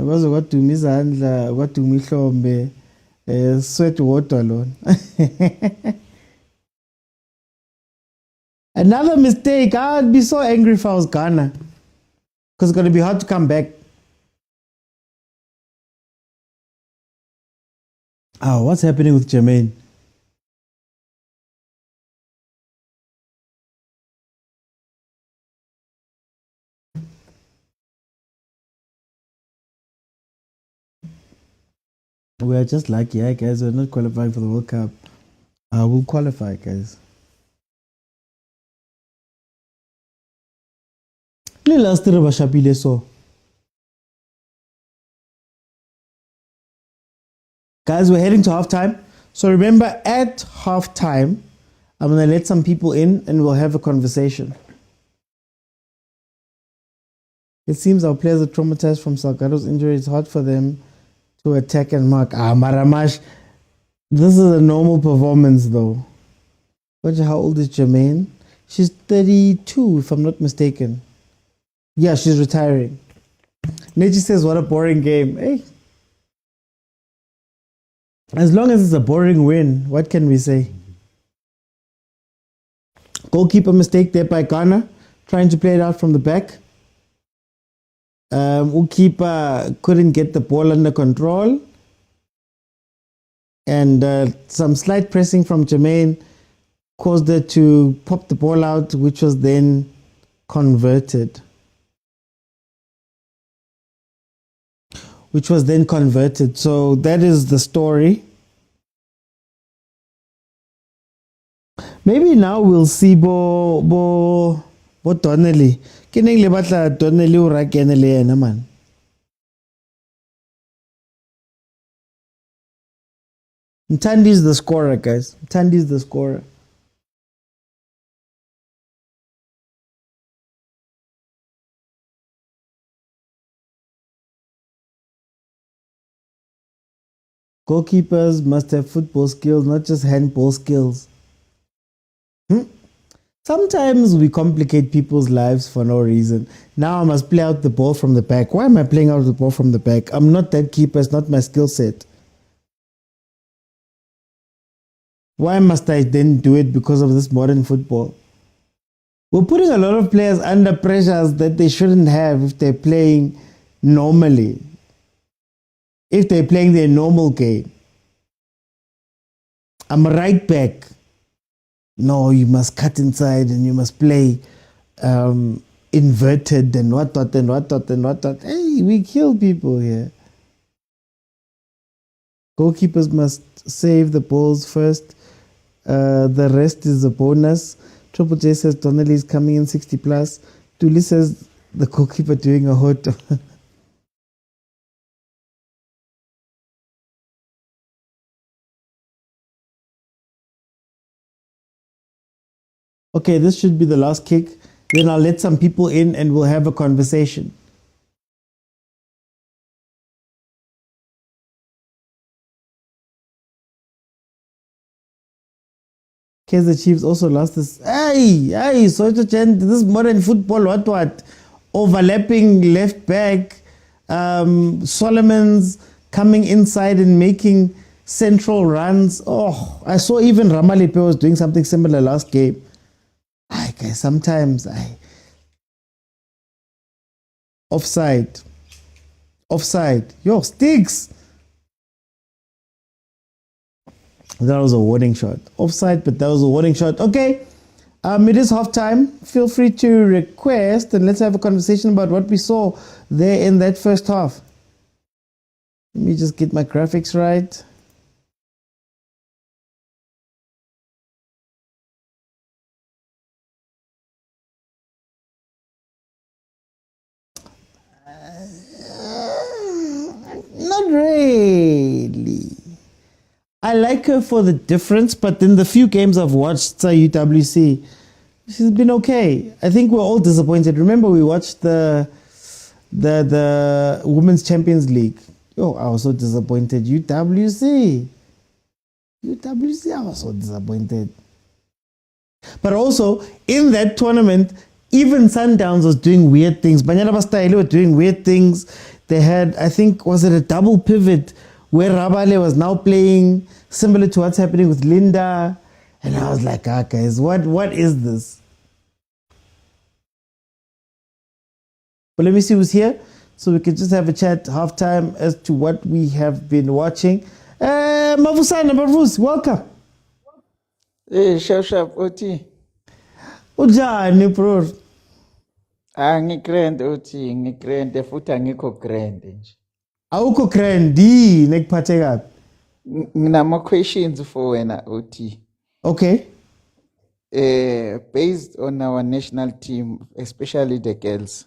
What do Mizandla, what do Mihlombe, sweat water alone. Another mistake. I'd be so angry if I was Ghana because it's going to be hard to come back. What's happening with Jermaine? We are just lucky, guys. We're not qualifying for the World Cup. We'll qualify, guys. Guys, we're heading to halftime. So remember, at halftime, I'm going to let some people in and we'll have a conversation. It seems our players are traumatized from Salgado's injury. It's hard for them to attack and mark. Maramash, this is a normal performance though. How old is Jermaine? She's 32, if I'm not mistaken. Yeah, she's retiring. Neji says, what a boring game. Hey. As long as it's a boring win, what can we say? Goalkeeper mistake there by Ghana. trying to play it out from the back. Keeper couldn't get the ball under control. And some slight pressing from Jermaine caused her to pop the ball out, which was then converted. So that is the story. Maybe now we'll see Bo Donnelly. Keneng le batla Donnelly o ra kene le yena man. Mtandi is the scorer, guys. Mtandi is the scorer. Goalkeepers must have football skills, not just handball skills. Sometimes we complicate people's lives for no reason. Now I must play out the ball from the back. Why am I playing out the ball from the back? I'm not that keeper. It's not my skill set. Why must I then do it because of this modern football? We're putting a lot of players under pressures that they shouldn't have if they're playing normally. If they're playing their normal game. I'm a right back. No, you must cut inside and you must play inverted and what. Hey, we kill people here. Goalkeepers must save the balls first. The rest is a bonus. Triple J says Donnelly is coming in 60 plus. Tuli says the goalkeeper doing a hot. Okay, this should be the last kick. Then I'll let some people in and we'll have a conversation. Kaizer Chiefs also lost this. Hey, so this modern football, what? Overlapping left back. Solomon's coming inside and making central runs. Oh, I saw even Ramalepe was doing something similar last game. Guys, sometimes offside. Yo, sticks. That was a warning shot. Offside, but that was a warning shot. Okay. It is half time. Feel free to request and let's have a conversation about what we saw there in that first half. Let me just get my graphics right. Not really. I like her for the difference, but in the few games I've watched UWC, she's been okay. I think we're all disappointed. Remember, we watched the Women's Champions League. Yo, I was so disappointed. UWC, I was so disappointed. But also, in that tournament, even Sundowns was doing weird things. Banyana Banyana were doing weird things. They had, I think, was it a double pivot where Rabale was now playing similar to what's happening with Linda. And I was like, guys, what is this? But let me see who's here so we can just have a chat halftime as to what we have been watching. Mavus, welcome. Hey, sharp, Oti. Ujani, bro. Ngigrand, Oti, ngigrand, futhi angikho grand nje. Awukho grandi nekuphathe kabi. Nginama questions for wena, Oti. Okay. Based on our national team, especially the girls.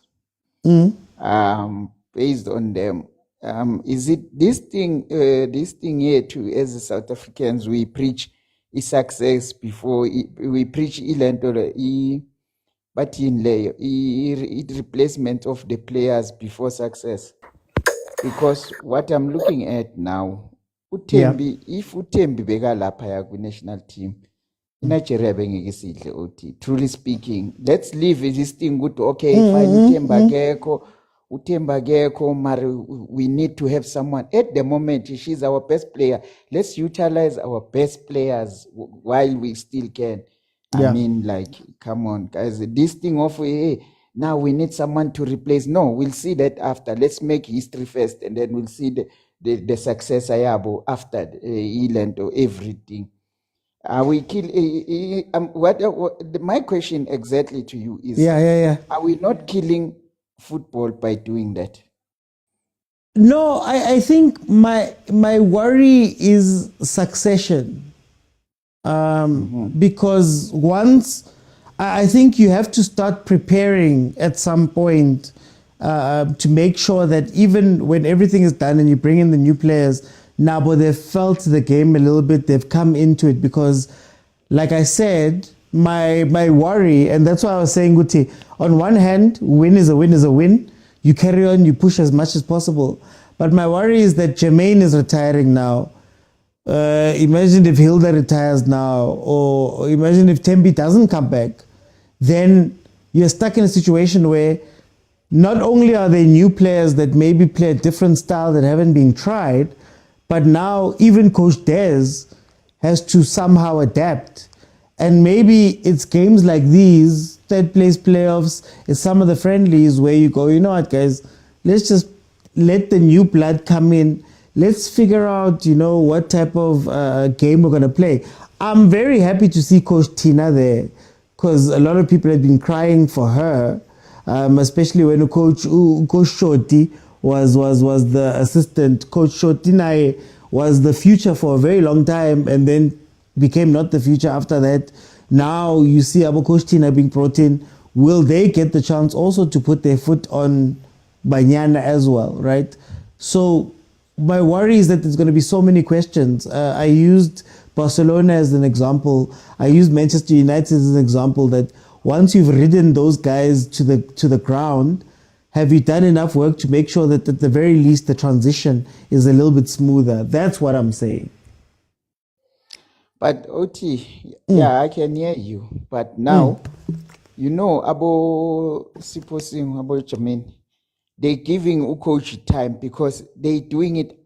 Based on them, is it this thing here too, as South Africans, we preach success before we preach but in layer replacement of the players before success. Because what I'm looking at now, Utembi, if Utembi beka lapha ya ku national team, Nigeria bengikisidle Oti. Truly speaking, let's leave this thing good. Okay, fine, Utemba Geko, Mari, we need to have someone. At the moment, she's our best player. Let's utilize our best players while we still can. I Yeah. mean, like, come on, guys. This thing of, hey, now we need someone to replace. No, we'll see that after. Let's make history first, and then we'll see the success ayabo after Eland or everything. Are we kill? My question exactly to you is: Yeah. are we not killing football by doing that? No, I think my worry is succession. Because once I think you have to start preparing at some point to make sure that even when everything is done and you bring in the new players, now but they've felt the game a little bit, they've come into it. Because like I said, my worry, and that's why I was saying, Guti, on one hand, win is a win. You carry on, you push as much as possible. But my worry is that Jermaine is retiring now. Imagine if Hilda retires now, or imagine if Tembi doesn't come back. Then you're stuck in a situation where not only are there new players that maybe play a different style that haven't been tried, but now even Coach Des has to somehow adapt. And maybe it's games like these, third place playoffs, it's some of the friendlies where you go, you know what, guys, let's just let the new blood come in. Let's figure out, what type of game we're going to play. I'm very happy to see Coach Tina there, because a lot of people have been crying for her, especially when Coach Shoti was the assistant. Coach Shoti was the future for a very long time, and then became not the future after that. Now you see Abu Coach Tina being brought in. Will they get the chance also to put their foot on Banyana as well, right? So my worry is that there's going to be so many questions. I used Barcelona as an example. I used Manchester United as an example, that once you've ridden those guys to the ground, have you done enough work to make sure that at the very least the transition is a little bit smoother? That's what I'm saying. But Oti, yeah, I can hear you. But now, Abo Siposing, Abo Chamin, they're giving coach time because they're doing it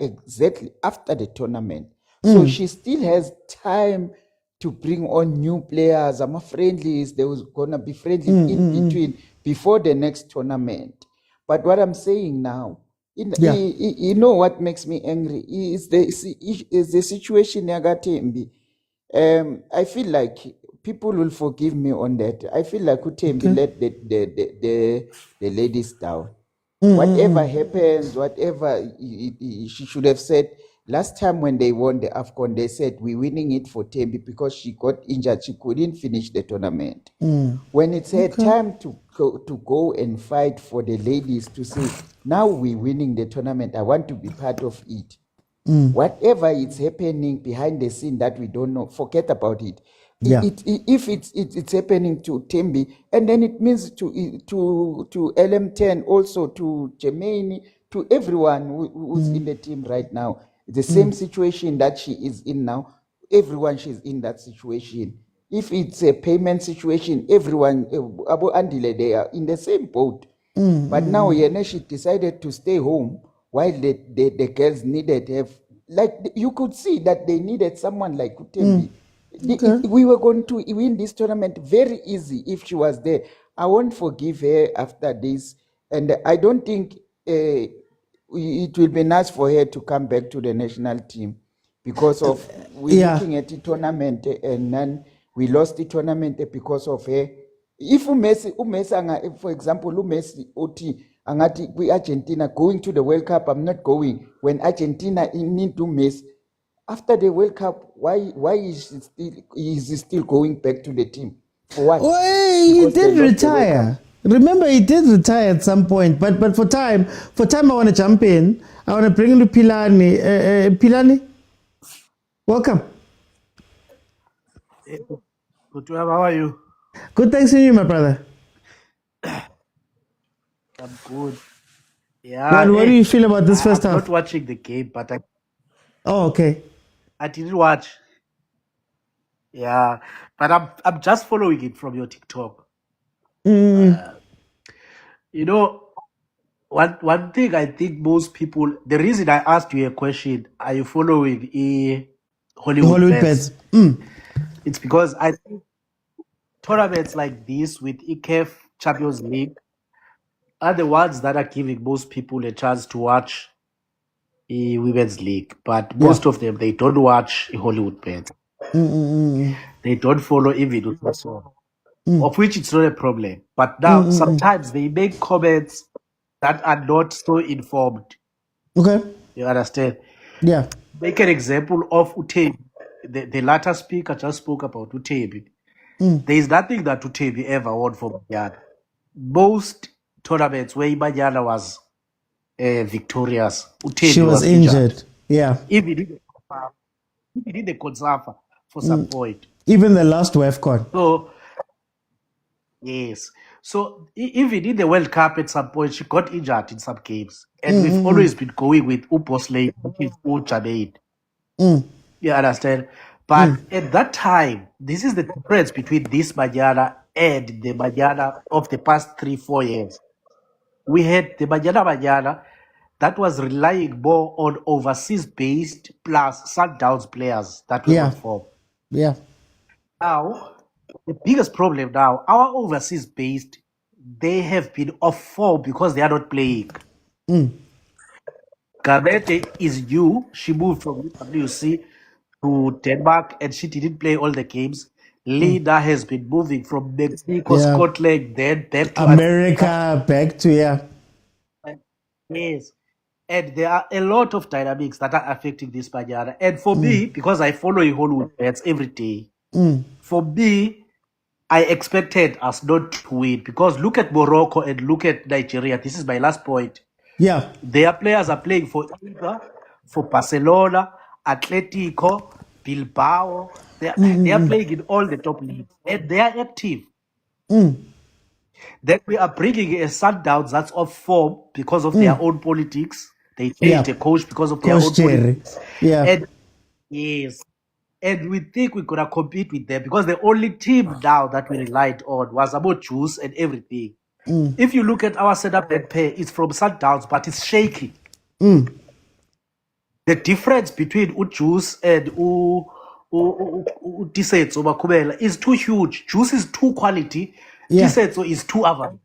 exactly after the tournament. So she still has time to bring on new players. I'm friendlies. There was gonna be friendly in between before the next tournament. But what I'm saying now, you know what makes me angry is the situation Yagatembi. I feel like people will forgive me on that. I feel like Utembi let the ladies down. Whatever happens, whatever she should have said. Last time when they won the AFCON, they said, we're winning it for Tembi because she got injured. She couldn't finish the tournament. When it's her time to go and fight for the ladies to say, now we're winning the tournament, I want to be part of it. Whatever is happening behind the scene that we don't know, forget about it. Yeah. If it's happening to Tembi, and then it means to LM10, also to Jermaine, to everyone who's in the team right now. The same situation that she is in now, everyone she's in that situation. If it's a payment situation, everyone, Abu Andile, they are in the same boat. But now she decided to stay home while the girls needed have, like, you could see that they needed someone like Utembi. We were going to win this tournament very easy if she was there. I won't forgive her after this, and I don't think it will be nice for her to come back to the national team because of we're looking at the tournament, and then we lost the tournament because of her. If Umesi, for example, Umesi Oti angati Argentina going to the World Cup, I'm not going. When Argentina need to miss after the World Cup, why is he still going back to the team? For what? Well, he did retire. Remember, he did retire at some point. But for time, I want to jump in. I want to bring in to Pilani. Pilani, welcome. Good to have. How are you? Good, thanks to you, my brother. I'm good. Yeah. What do you feel about this first half? I'm not watching the game, but Oh, okay. I didn't watch. Yeah, but I'm just following it from your TikTok. One thing I think most people. The reason I asked you a question, are you following Hollywood bets? It's because tournaments like this with CAF Champions League are the ones that are giving most people a chance to watch a women's league. But Yeah. most of them, they don't watch a Hollywood bet. They don't follow even with also, of which it's not a problem. But now sometimes they make comments that are not so informed. Okay. You understand? Yeah. Make an example of Utebi. The latter speaker just spoke about Utebi. There is nothing that Utebi ever won for Banyana. Most tournaments where Banyana was victorious, She Utebi was was injured. injured. Yeah. Even in the Safa for some point. Even the last WAFCON. So, yes. So, even in the World Cup at some point, she got injured in some games. And we've always been going with Uposley, which is Ujabeid. You understand? But at that time, this is the difference between this Banyana and the Banyana of the past 3-4 years. We had the Banyana that was relying more on overseas-based plus Sundowns players that were on form. Yeah. Now, the biggest problem now, our overseas-based, they have been off form because they are not playing. Garnett is new. She moved from UWC to Denmark and she didn't play all the games. Linda has been moving from Mexico, Yeah. Scotland, then back to America, back to, yeah. Yes. And there are a lot of dynamics that are affecting this Banyana. And for me, because I follow Hollywood bets every day, for me, I expected us not to win. Because look at Morocco and look at Nigeria. This is my last point. Yeah. Their players are playing for Inter, for Barcelona, Atletico, Bilbao. They are playing in all the top leagues. And they are active. Then we are bringing a Sundowns that's off form because of their own politics. They changed the coach because of their own Coach Jerry. politics. Yeah. And yes. And we think we're gonna compete with them because the only team now that we relied on was about juice and everything. If you look at our setup and pay, it's from Sundowns, but it's shaky. The difference between Juice and Tisetso Makumela is too huge. Juice is too quality. Yeah. Tisetso is too average.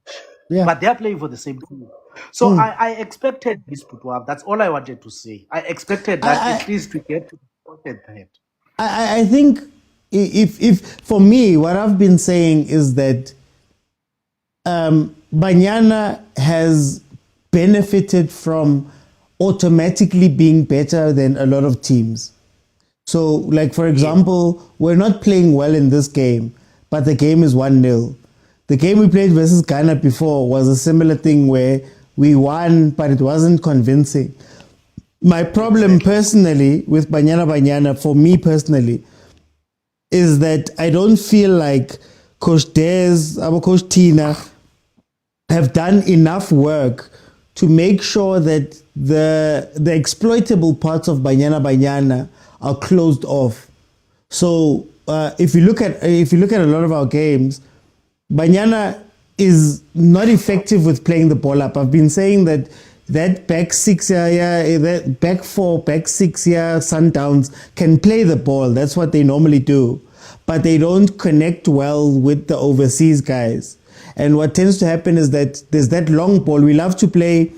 Yeah. But they are playing for the same team. So I expected this to have. That's all I wanted to say. I expected that at least we get to the point that. I think if for me, what I've been saying is that Banyana has benefited from automatically being better than a lot of teams. So, like, for example, we're not playing well in this game, but the game is 1-0. The game we played versus Ghana before was a similar thing where we won, but it wasn't convincing. My problem personally with Banyana, for me personally, is that I don't feel like Coach Des, our Coach Tina, have done enough work to make sure that the exploitable parts of Banyana are closed off. So if you look at a lot of our games, Banyana is not effective with playing the ball up. I've been saying that back six, that back four, back six, Sundowns can play the ball. That's what they normally do, but they don't connect well with the overseas guys. And what tends to happen is that there's that long ball. We love to play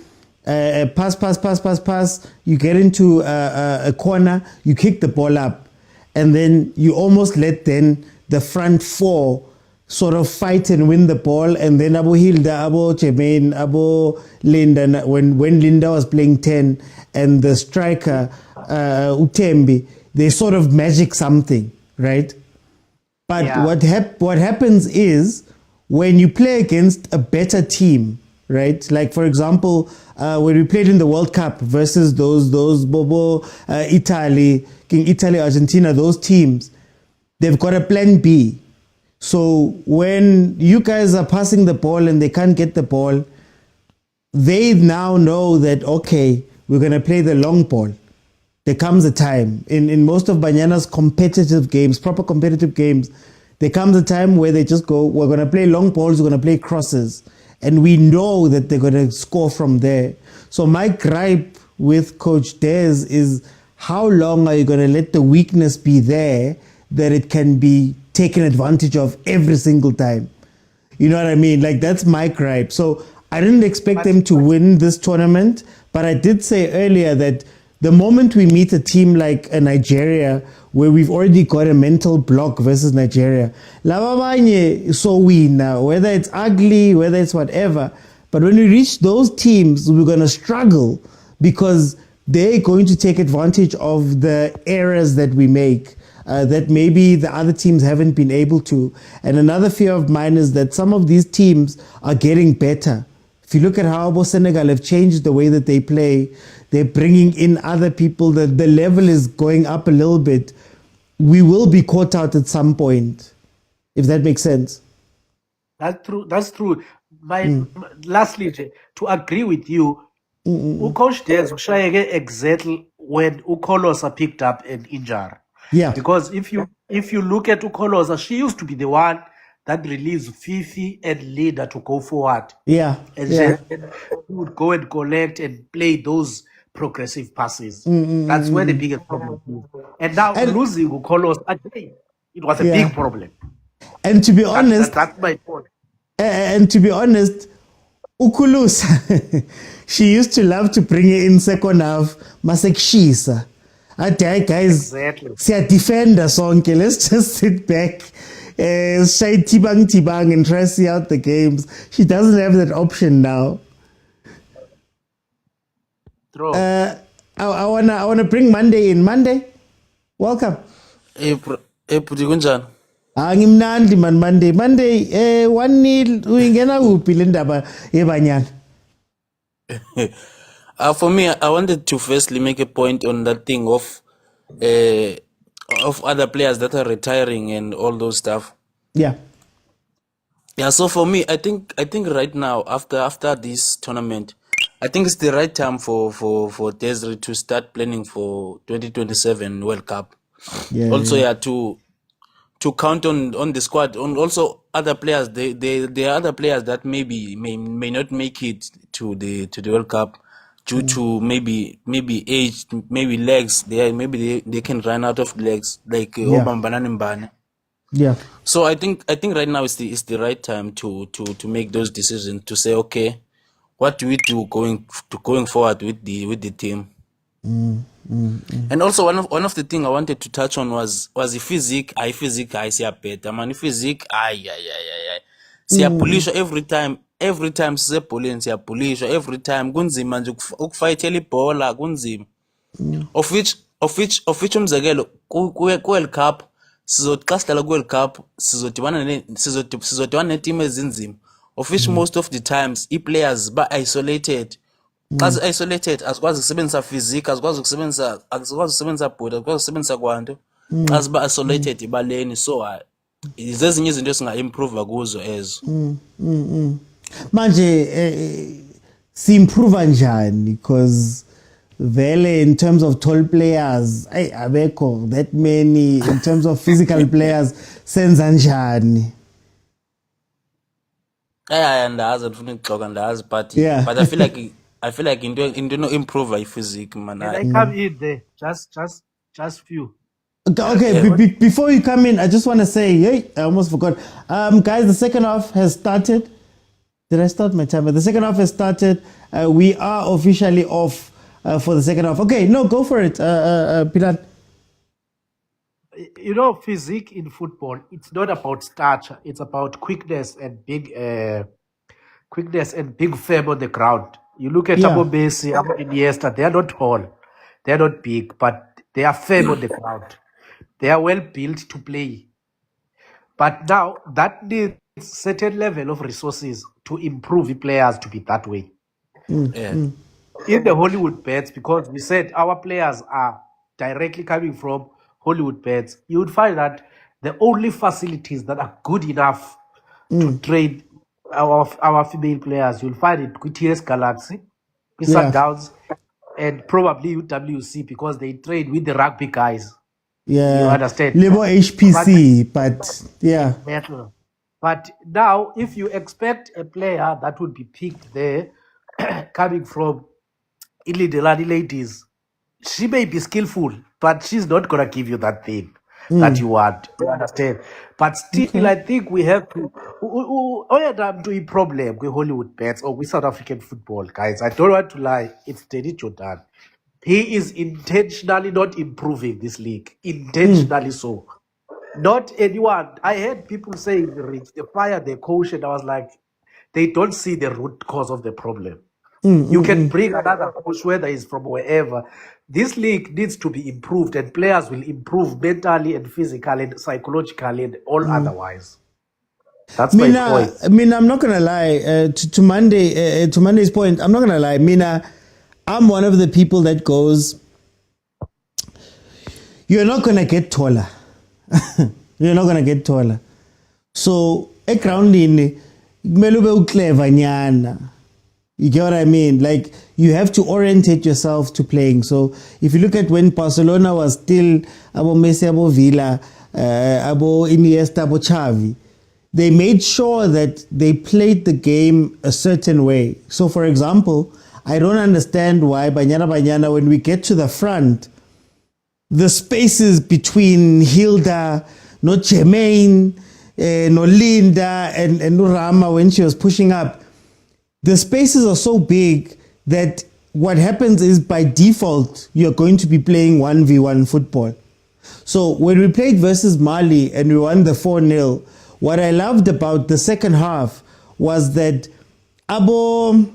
pass. You get into a corner, you kick the ball up, and then you almost let then the front four sort of fight and win the ball. And then Abu Hilda, Abu Jermaine, Abu Linda, when Linda was playing 10, and the striker Utembi, they sort of magic something, right? But what happens is when you play against a better team, right? Like, for example, when we played in the World Cup versus those Bobo, Italy, Argentina, those teams, they've got a plan B. So when you guys are passing the ball and they can't get the ball, they now know that, okay, we're going to play the long ball. There comes a time in most of Banyana's competitive games, proper competitive games, there comes a time where they just go, we're going to play long balls, we're going to play crosses. And we know that they're going to score from there. So my gripe with Coach Des is, how long are you going to let the weakness be there that it can be taken advantage of every single time. You know what I mean? Like, that's my gripe. So I didn't expect them to win this tournament, but I did say earlier that the moment we meet a team like a Nigeria, where we've already got a mental block versus Nigeria, Lavabanye so win now, whether it's ugly, whether it's whatever. But when we reach those teams, we're going to struggle because they're going to take advantage of the errors that we make. That maybe the other teams haven't been able to. And another fear of mine is that some of these teams are getting better. If you look at how Senegal have changed the way that they play, they're bringing in other people, the level is going up a little bit. We will be caught out at some point, if that makes sense. That's true. That's true. Lastly, to agree with you, Coach Des exactly when Ukolosa picked up an injury. Yeah. Because if you look at Ukolosa, she used to be the one that released Fifi and Leader to go forward. Yeah. And Yeah. she would go and collect and play those progressive passes. That's where the biggest problem is. And now losing Ukolosa again, it was a big problem. And to be honest, that's my point. And to be honest, Ukulusa, she used to love to bring it in second half, masekshisa. Guys, Exactly. see a defender sonke. Let's just sit back, shy tibang and try to see out the games. She doesn't have that option now. True. I wanna bring Monday in. Monday, welcome. Kunjani? Ngimnandi man Monday 1-0 uyingena kuphi le ndaba yeBanyana. For me, I wanted to firstly make a point on that thing of other players that are retiring and all those stuff. Yeah. So for me, I think right now after this tournament, I think it's the right time for Desiree to start planning for 2027 World Cup. Yeah. Also, to count on the squad, on also other players. There are other players that may not make it to the World Cup due to maybe age, maybe legs. Maybe they can run out of legs, like Obambananimbane. Yeah. So I think right now is the right time to make those decisions, to say, okay, what do we do going forward with the team. And also one of the things I wanted to touch on was the physique. I siyabheda man, physique siyabhulishwa every time sisebholeni, siyabhulishwa every time. Kunzima nje ukufayithela ibhola, kunzima. Of which umzekelo ku-World Cup sizothi xa sidlala ku-World Cup sizodibana neetim ezinzima, of which most of the times i-players ba-isolated. Xa zi-isolated azikwazi ukusebenzisa physique, azikwazi ukusebenzisa body, azikwazi ukusebenzisa kwanto xa ziba-isolated ebaleni. So zezinye izinto esinga-improve kuzo ezo. Manje si-improve njani? Because vele in terms of tall players abekho that many. In terms of physical players senza njani? Ndazi andifuna ukuxoka, ndazi, but Yeah. but I feel like into no improve physique, man. Can I come in there? Just few. Okay, before you come in, I just want to say, hey, I almost forgot. Guys, the second half has started. Did I start my timer? The second half has started. We are officially off for the second half. Okay, no, go for it, Pilan. You know, physique in football, it's not about stature. It's about quickness and big firm on the ground. You look at Abo Messi, Abo Iniesta, they are not tall. They are not big, but they are firm on the ground. They are well built to play. But now that needs certain level of resources to improve the players to be that way. In the Hollywood bets, because we said our players are directly coming from Hollywood bets, you would find that the only facilities that are good enough to train our female players, you'll find it with TS Galaxy, with Sundowns, and probably UWC, because they train with the rugby guys. Yeah, you understand? Lebo HPC, but yeah. But now, if you expect a player that would be picked there, coming from Ilidelani ladies, she may be skillful, but she's not gonna give you that thing. that you want. You understand? But still, Okay. I think we have to. I'm doing problem with Hollywood bets or with South African football, guys. I don't want to lie. It's Teddy Jordan. He is intentionally not improving this league. Intentionally so. Not anyone. I heard people saying they fired their coach, and I was like, they don't see the root cause of the problem. You can bring another coach, whether he's from wherever. This league needs to be improved, and players will improve mentally and physically and psychologically and all otherwise. That's my point. Mina, I'm not gonna lie. To Monday, to Monday's point, I'm not gonna lie. Mina, I'm one of the people that goes, you're not gonna get taller. You're not gonna get taller. So, grounding, melube clever nyana. You get what I mean? Like, you have to orientate yourself to playing. So, if you look at when Barcelona was still abo Messi, abo Villa, abo Iniesta, abo Xavi, they made sure that they played the game a certain way. So, for example, I don't understand why Banyana, when we get to the front, the spaces between Hilda, no Jermaine, no Linda, and no Rama when she was pushing up, the spaces are so big that what happens is by default, you're going to be playing 1v1 football. So when we played versus Mali and we won the 4-0, what I loved about the second half was that Abo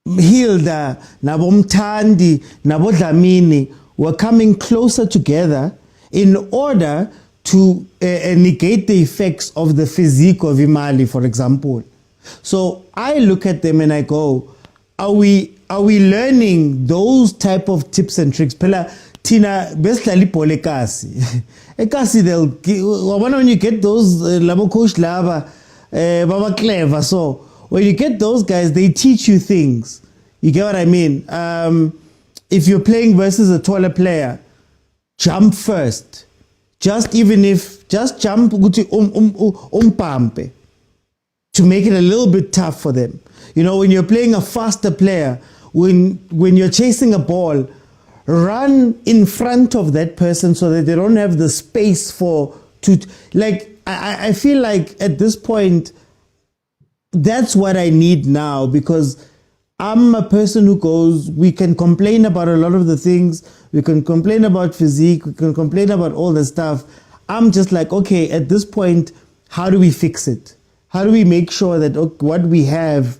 Hilda, Nabo Mtandi, Nabo Dlamini were coming closer together in order to negate the effects of the physique of Imali, for example. So I look at them and I go, are we learning those type of tips and tricks? Phela Tina beslali pole ekasi. Ekasi they'll when you get those labo coach lava baba clever. So when you get those guys, they teach you things. You get what I mean? If you're playing versus a taller player, jump first. Just jump umpampe to make it a little bit tough for them. You know, when you're playing a faster player, when you're chasing a ball, run in front of that person so that they don't have the space I feel like at this point, that's what I need now, because I'm a person who goes, we can complain about a lot of the things, we can complain about physique, we can complain about all the stuff. I'm just like, okay, at this point, how do we fix it? How do we make sure that what we have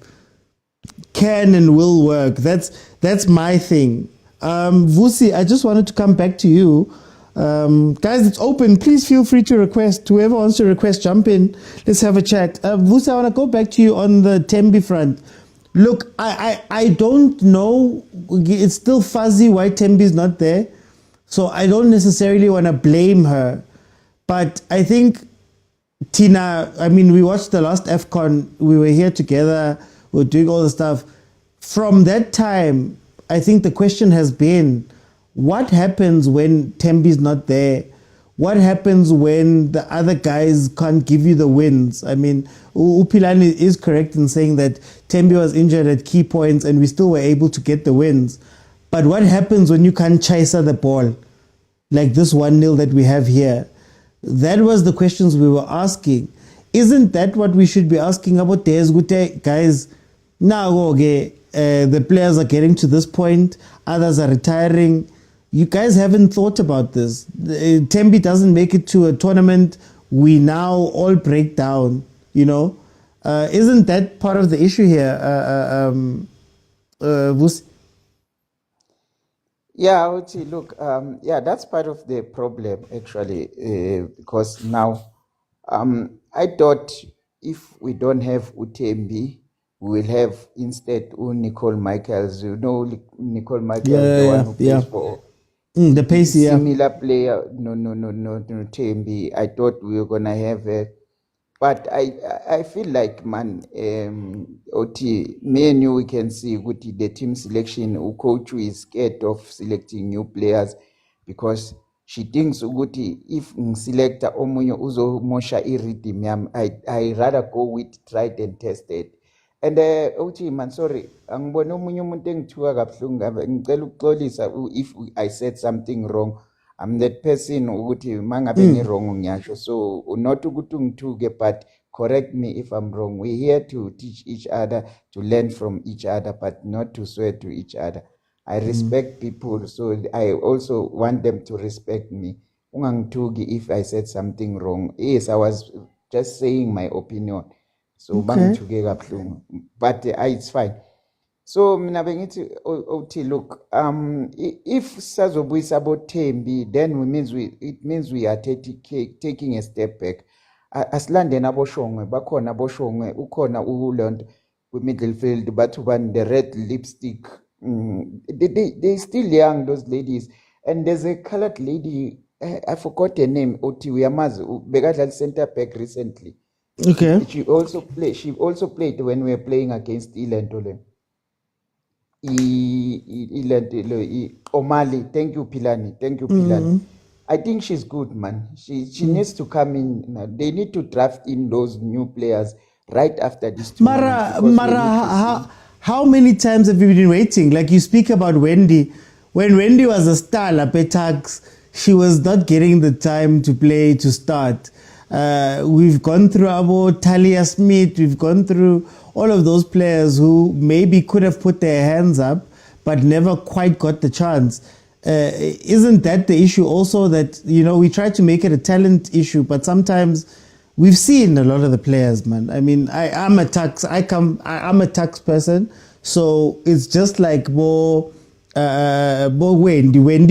can and will work? That's my thing. Vusi, I just wanted to come back to you. Guys, it's open. Please feel free to request. Whoever wants to request, jump in. Let's have a chat. Vusi, I want to go back to you on the Tembi front. Look, I don't know. It's still fuzzy why Tembi's not there. So I don't necessarily want to blame her. But I think Tina, I mean, we watched the last AFCON. We were here together. We were doing all the stuff. From that time, I think the question has been, what happens when Tembi's not there? What happens when the other guys can't give you the wins? I mean, Upilani is correct in saying that Tembi was injured at key points and we still were able to get the wins. But what happens when you can't chase the ball? Like this 1-0 that we have here. That was the questions we were asking. Isn't that what we should be asking about? Guys, now okay, the players are getting to this point, others are retiring. You guys haven't thought about this. Tembi doesn't make it to a tournament, we now all break down, you know. Isn't that part of the issue here, Vusi? Yeah, I would say, look, that's part of the problem, actually, because now I thought if we don't have Utembi, we will have instead Nicole Michaels. You know, Nicole Michaels, the one who plays for the pace, similar player. No, Tembi. I thought we were gonna have a. But I feel like, man, Oti, me and you, we can see the team selection, coach who is scared of selecting new players because she thinks if selector omunye uzomosha rhythm yam, I rather go with tried and tested. And Oti, man, sorry, angibone omunye umuntu engithuka kabuhlungu ngicela ukuxolisa if I said something wrong. I'm that person ukuthi mangabe wrong ngiyasho, so not ukuthi ngithuke, but correct me if I'm wrong. We're here to teach each other, to learn from each other, but not to swear to each other. I respect people, so I also want them to respect me. Ungangithuki if I said something wrong. Yes, I was just saying my opinion. So bangithuke kabuhlungu, but it's fine. So mina bengithi uthi look, if sazobuyisa boThembi, then it means we are taking a step back. Asilande naboshongwe, bakhona boshongwe, ukhona uLonto kwi-middle but the red lipstick. They still young, those ladies. And there's a colored lady, I forgot her name, Oti Uyamazi, bekadlala center back recently. Okay. She also played when we were playing against Ilantole. Omali, thank you Pilani. I think she's good, man. She needs to come in. They need to draft in those new players right after this tournament. Mara, how many times have you been waiting? Like you speak about Wendy. When Wendy was a star, Lapetax, she was not getting the time to play, to start. We've gone through Abo, Talia Smith, we've gone through all of those players who maybe could have put their hands up, but never quite got the chance. Isn't that the issue also, that, we try to make it a talent issue, but sometimes we've seen a lot of the players, man. I mean, I'm a tax person, so it's just like Wendy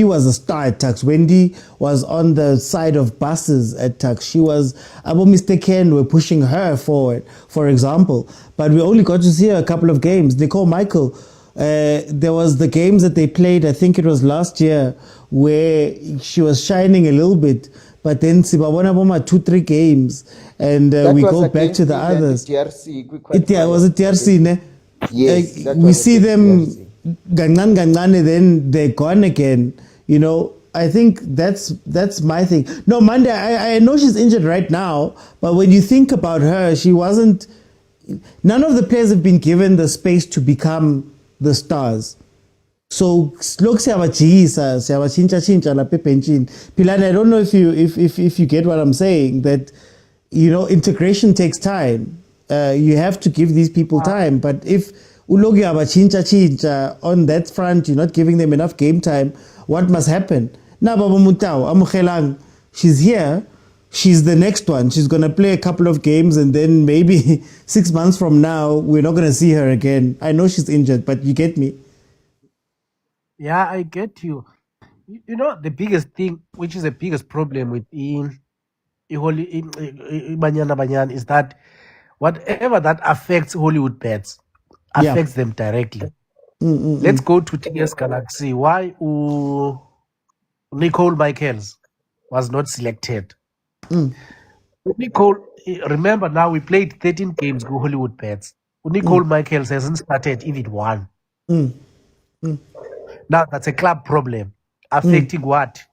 was a star at Tax. Wendy was on the side of buses at Tax. She was, Mr. Ken were pushing her forward, for example. But we only got to see her a couple of games. Nicole Michael, there was the games that they played, I think it was last year, where she was shining a little bit. But then Sibabona Boma 2-3 games, and we go back to the others. Was it TRC, ne? Yes, we see them gangan, then they're gone again. I think that's my thing. No, Monday, I know she's injured right now, but when you think about her, she wasn't. None of the players have been given the space to become the stars. So look, Pilani, I don't know if you get what I'm saying, that integration takes time. You have to give these people time. But if ulogi abachincha on that front, you're not giving them enough game time, what must happen? Now Baba Motaung, Amuchelang, she's here. She's the next one. She's going to play a couple of games, and then maybe 6 months from now, we're not going to see her again. I know she's injured, but you get me. Yeah, I get you. The biggest thing, which is the biggest problem with Banyana Banyana, is that whatever that affects Hollywood bets affects them directly. Let's go to TS Galaxy. Why Nicole Michaels was not selected? Nicole, remember now we played 13 games go Hollywood bets. Nicole Michaels hasn't started even one. Now that's a club problem affecting what?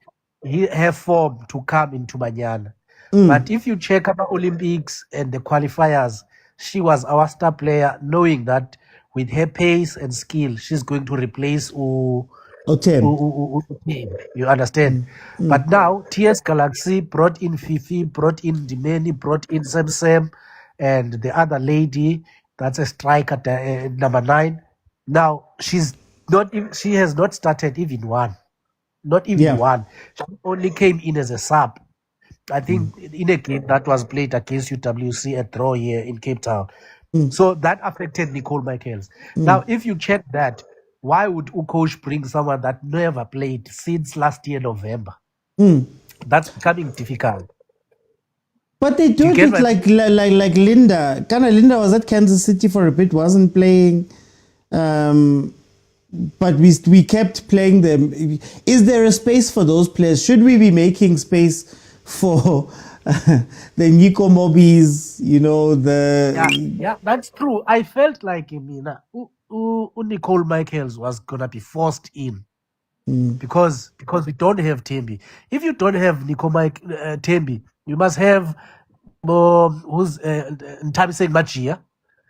Her form to come into Banyana. But if you check about Olympics and the qualifiers, she was our star player, knowing that with her pace and skill, she's going to replace Otem. You understand? But now TS Galaxy brought in Fifi, brought in Dimeni, brought in Sam, and the other lady that's a striker, number 9. Now she has not started even one, not even one. She only came in as a sub. I think in a game that was played against UWC at Draw here in Cape Town. So that affected Nicole Michaels. Now, if you check that, why would coach bring someone that never played since last year November? That's becoming difficult. But they do it like Linda. Linda was at Kansas City for a bit, wasn't playing. But we kept playing them. Is there a space for those players? Should we be making space for the Nico Mobbies, Yeah, that's true. I felt like Nicole Michaels was going to be forced in because we don't have Thembi. If you don't have Nicole Thembi, you must have who's Ntabiseng Machia.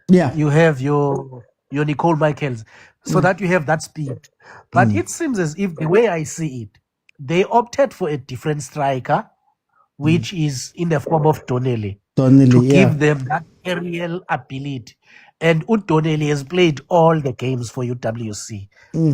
Yeah. You have your Nicole Michaels, so that you have that speed. But it seems as if the way I see it, they opted for a different striker, which is in the form of Donnelly, to Donnelly, yeah. give them that aerial ability. And Donnelly has played all the games for UWC.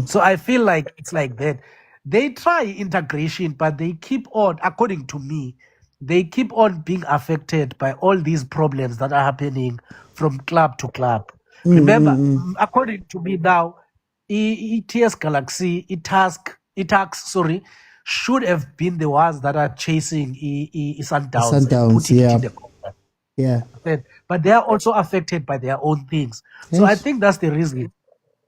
So I feel like it's like that. They try integration, but they keep on, according to me, they keep on being affected by all these problems that are happening from club to club. Remember, according to me now, ETS Galaxy, Itax, should have been the ones that are chasing Sundowns and Sundowns, putting it yeah. in the contract. Yeah. But they are also affected by their own things. So I Yes. think that's the reason.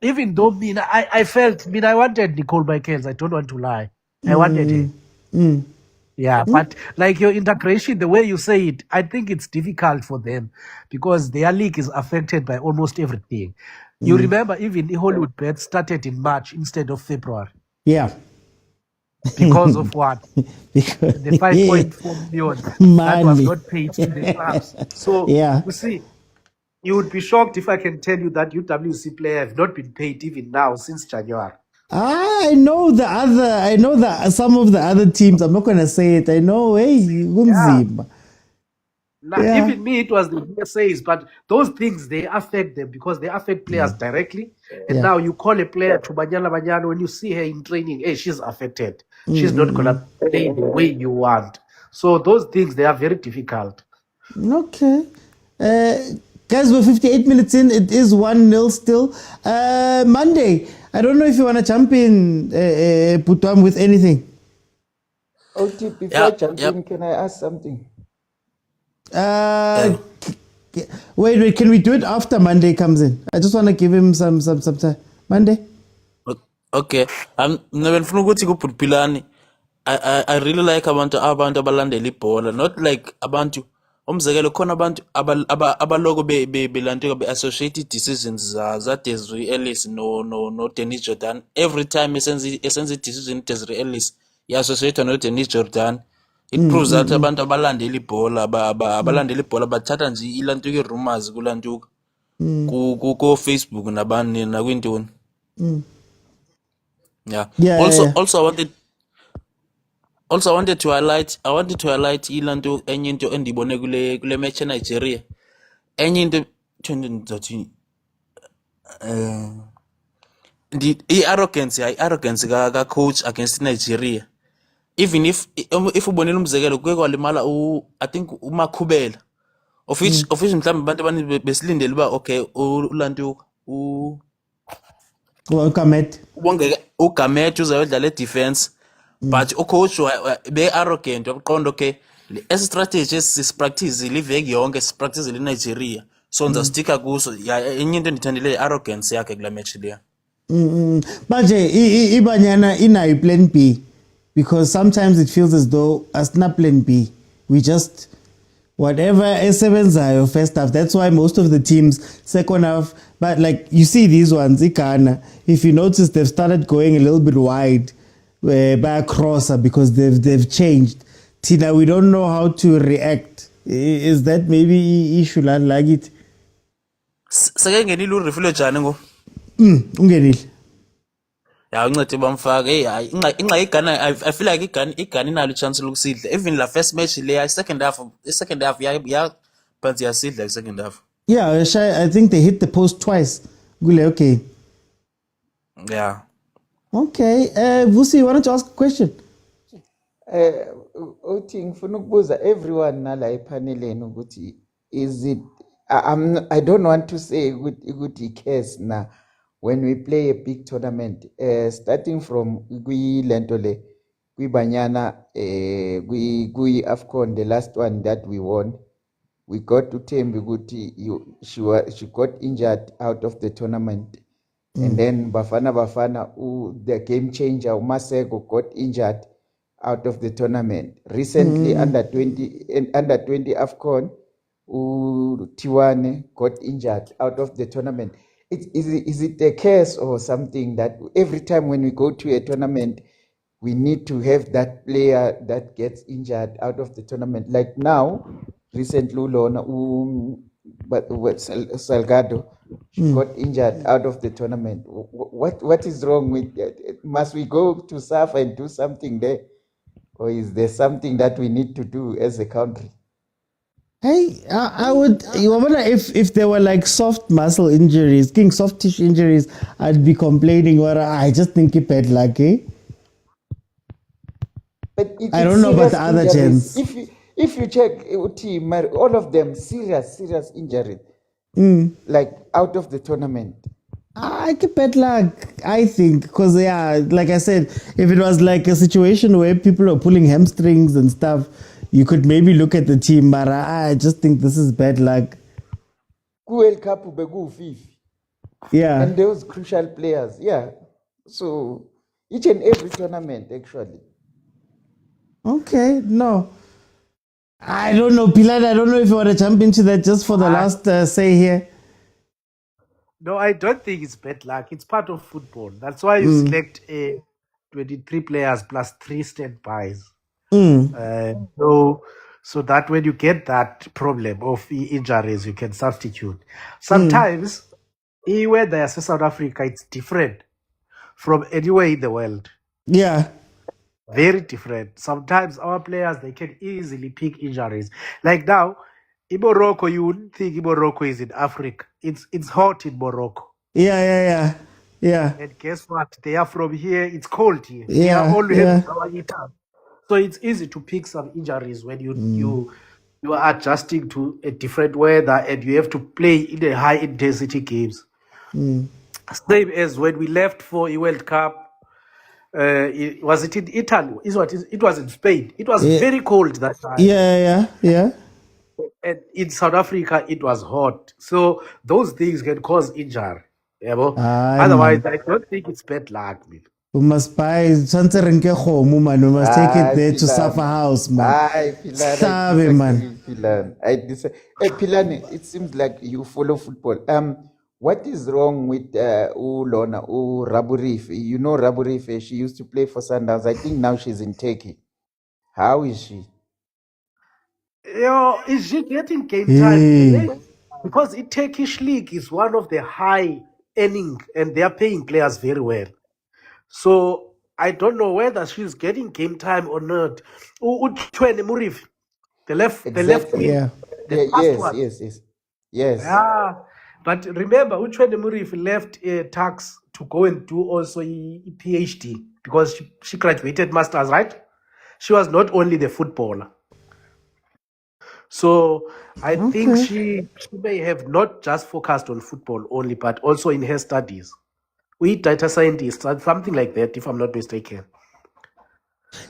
Even though I wanted Nicole Michaels. I don't want to lie. I wanted her. Yeah, but like your integration, the way you say it, I think it's difficult for them because their league is affected by almost everything. You remember even the Hollywood Bet started in March instead of February Yeah. because of what? Because The 5.4 million that was money. not paid to the clubs. So Yeah. you see, you would be shocked if I can tell you that UWC players have not been paid even now since January. I know some of the other teams. I'm not gonna say it. I know, hey, Gunzima. Now, Yeah. even me, it was the USAs, but those things they affect them because they affect players directly. And Yeah. now you call a player to Banyana Banyana when you see her in training, hey, she's affected. She's not gonna play the way you want. So those things they are very difficult. Okay. Guys, we're 58 minutes in. It is 1-0 still. Monday. I don't know if you want to jump in, Putam, with anything. OT, before Yeah, jumping, can I ask something? Wait, can we do it after Monday comes in? I just want to give him some time. Monday? Okay. Mina benifuna ukuthi kuBhutpilani I really like abantu abalandela ibhola, not like abantu umzekelo khona abantu abaloko belantuka be-associate decisions za Desiree Ellis no Dennis Jordan. Every time esenza i-decision Desiree Ellis i-associate no Dennis Jordan. It proves that abantu abalandela ibhola abalandela ibhola bathatha nje ilantuka i-rumors kulantuka ku Facebook nabani nakwintoni. Yeah. Yeah. Also, I wanted to highlight ilanto enye into endibone kule match eNigeria. Enye into ndizathi i-arrogance ka coach against Nigeria. Even if ubonile umzekelo kuke kwalimala I think uMakhubela of which mhlawumbe abantu abanye besilindele uba okay ulantuka Ugamet. uGamet uzayodlala e-defense. But ucoach be-arrogant wakuqonda okay esi strategy esisipractice iveki yonke sipractice eNigeria so ngizasticka kuso. Enye into endithandile i-arrogance yakhe kula match leya. Manje iBanyana inayo plan B, because sometimes it feels as though asina plan B. We just whatever esebenzayo first half. That's why most of the teams second half. But like you see these ones, Ghana, if you notice, they've started going a little bit wide by a crosser because they've changed. Tina, we don't know how to react. Is that maybe issue like it? Sake ngenile urefilo njani ngo? Ungenile. Ya uncede bamfaka. Inxa iGhana, I feel like iGhana inalo chance lokusidla. Even la first match leya second half ya but yasidla second half. Yeah, I think they hit the post twice. Okay. Yeah. Okay. Vusi, why don't you ask a question? Uthi ngifuna ukubuza everyone nala epaneleni ukuthi is it I don't want to say ukuthi case na when we play a big tournament starting from lento le kwiBanyana kwi AFCON, the last one that we won, we got to Thembi ukuthi she got injured out of the tournament. And then Bafana the game changer Maseko got injured out of the tournament. Recently under 20 AFCON Tiwane got injured out of the tournament. Is it a case or something that every time when we go to a tournament we need to have that player that gets injured out of the tournament? Like now recently Ulona but Salgado She got injured out of the tournament. What is wrong with that? Must we go to Safa and do something there? Or is there something that we need to do as a country? Hey, I would. You wonder if there were like soft muscle injuries, soft tissue injuries, I'd be complaining. Or I just think it bad luck, eh? But I don't know about the other injuries. gens. If you check team, all of them serious injuries, like out of the tournament. I keep bad luck, I think, because like I said, if it was like a situation where people are pulling hamstrings and stuff, you could maybe look at the team, but I just think this is bad luck. World Cup Fifi. Yeah. And those crucial players, yeah. So each and every tournament, actually. Okay, no. I don't know, Pilar, I don't know if you want to jump into that just for the last say here. No, I don't think it's bad luck. It's part of football. That's why you select 23 players plus 3 standbys. So that when you get that problem of injuries, you can substitute. Sometimes, where there's South Africa, it's different from anywhere in the world. Yeah. Very different. Sometimes our players, they can easily pick injuries. Like now, in Morocco, you wouldn't think Morocco is in Africa. It's hot in Morocco. Yeah. And guess what? They are from here. It's cold here. Yeah, They are all yeah. our heater. So it's easy to pick some injuries when you are adjusting to a different weather and you have to play in a high intensity games. Same as when we left for a World Cup. Was it in Italy? It was in Spain. It was very cold that time. Yeah. And in South Africa, it was hot. So those things can cause injury. Otherwise, I don't think it's bad luck, man. We must buy something man. We must take it there to Safa House, man. Pilar, man. Pilar, it seems like you follow football. What is wrong with Ulona, Raburif? You know Raburif, she used to play for Sundowns. I think now she's in Turkey. How is she? Is she getting game time? Because the Turkish league is one of the high earning and they are paying players very well. So I don't know whether she's getting game time or not. Uchwene Murifi, the left wing. Yeah. Yes. Yeah. But remember, Uchwene Murifi left tax to go and do also a PhD because she graduated masters, right? She was not only the footballer. So I think she may have not just focused on football only, but also in her studies. We data scientists, something like that, if I'm not mistaken.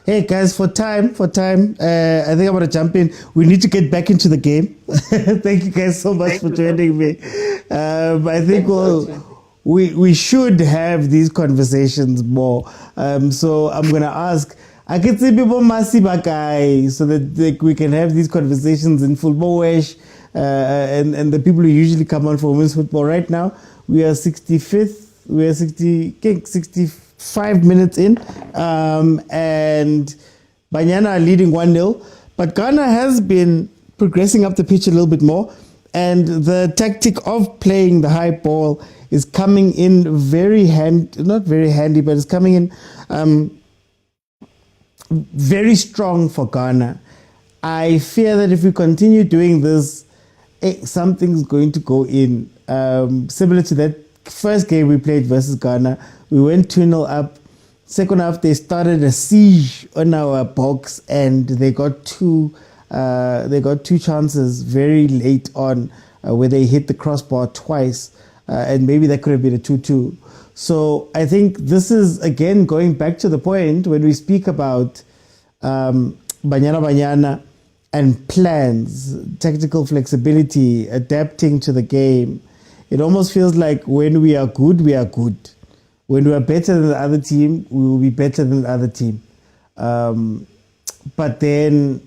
Hey guys, for time, I think I'm gonna jump in. We need to get back into the game. Thank you guys so much for joining me. I think we should have these conversations more. So I'm gonna ask. I can see people masiba guy so that we can have these conversations in football wish and the people who usually come on for women's football right now. We are 65th. We are 65 minutes in, and Banyana are leading 1-0. But Ghana has been progressing up the pitch a little bit more, and the tactic of playing the high ball is coming in not very handy, but it's coming in very strong for Ghana. I fear that if we continue doing this, something's going to go in. Similar to that first game we played versus Ghana, we went 2-0 up. Second half, they started a siege on our box, and they got two chances very late on where they hit the crossbar twice, and maybe that could have been a 2-2. So I think this is, again, going back to the point when we speak about Banyana Banyana and plans, tactical flexibility, adapting to the game. It almost feels like when we are good, we are good. When we are better than the other team, we will be better than the other team. But then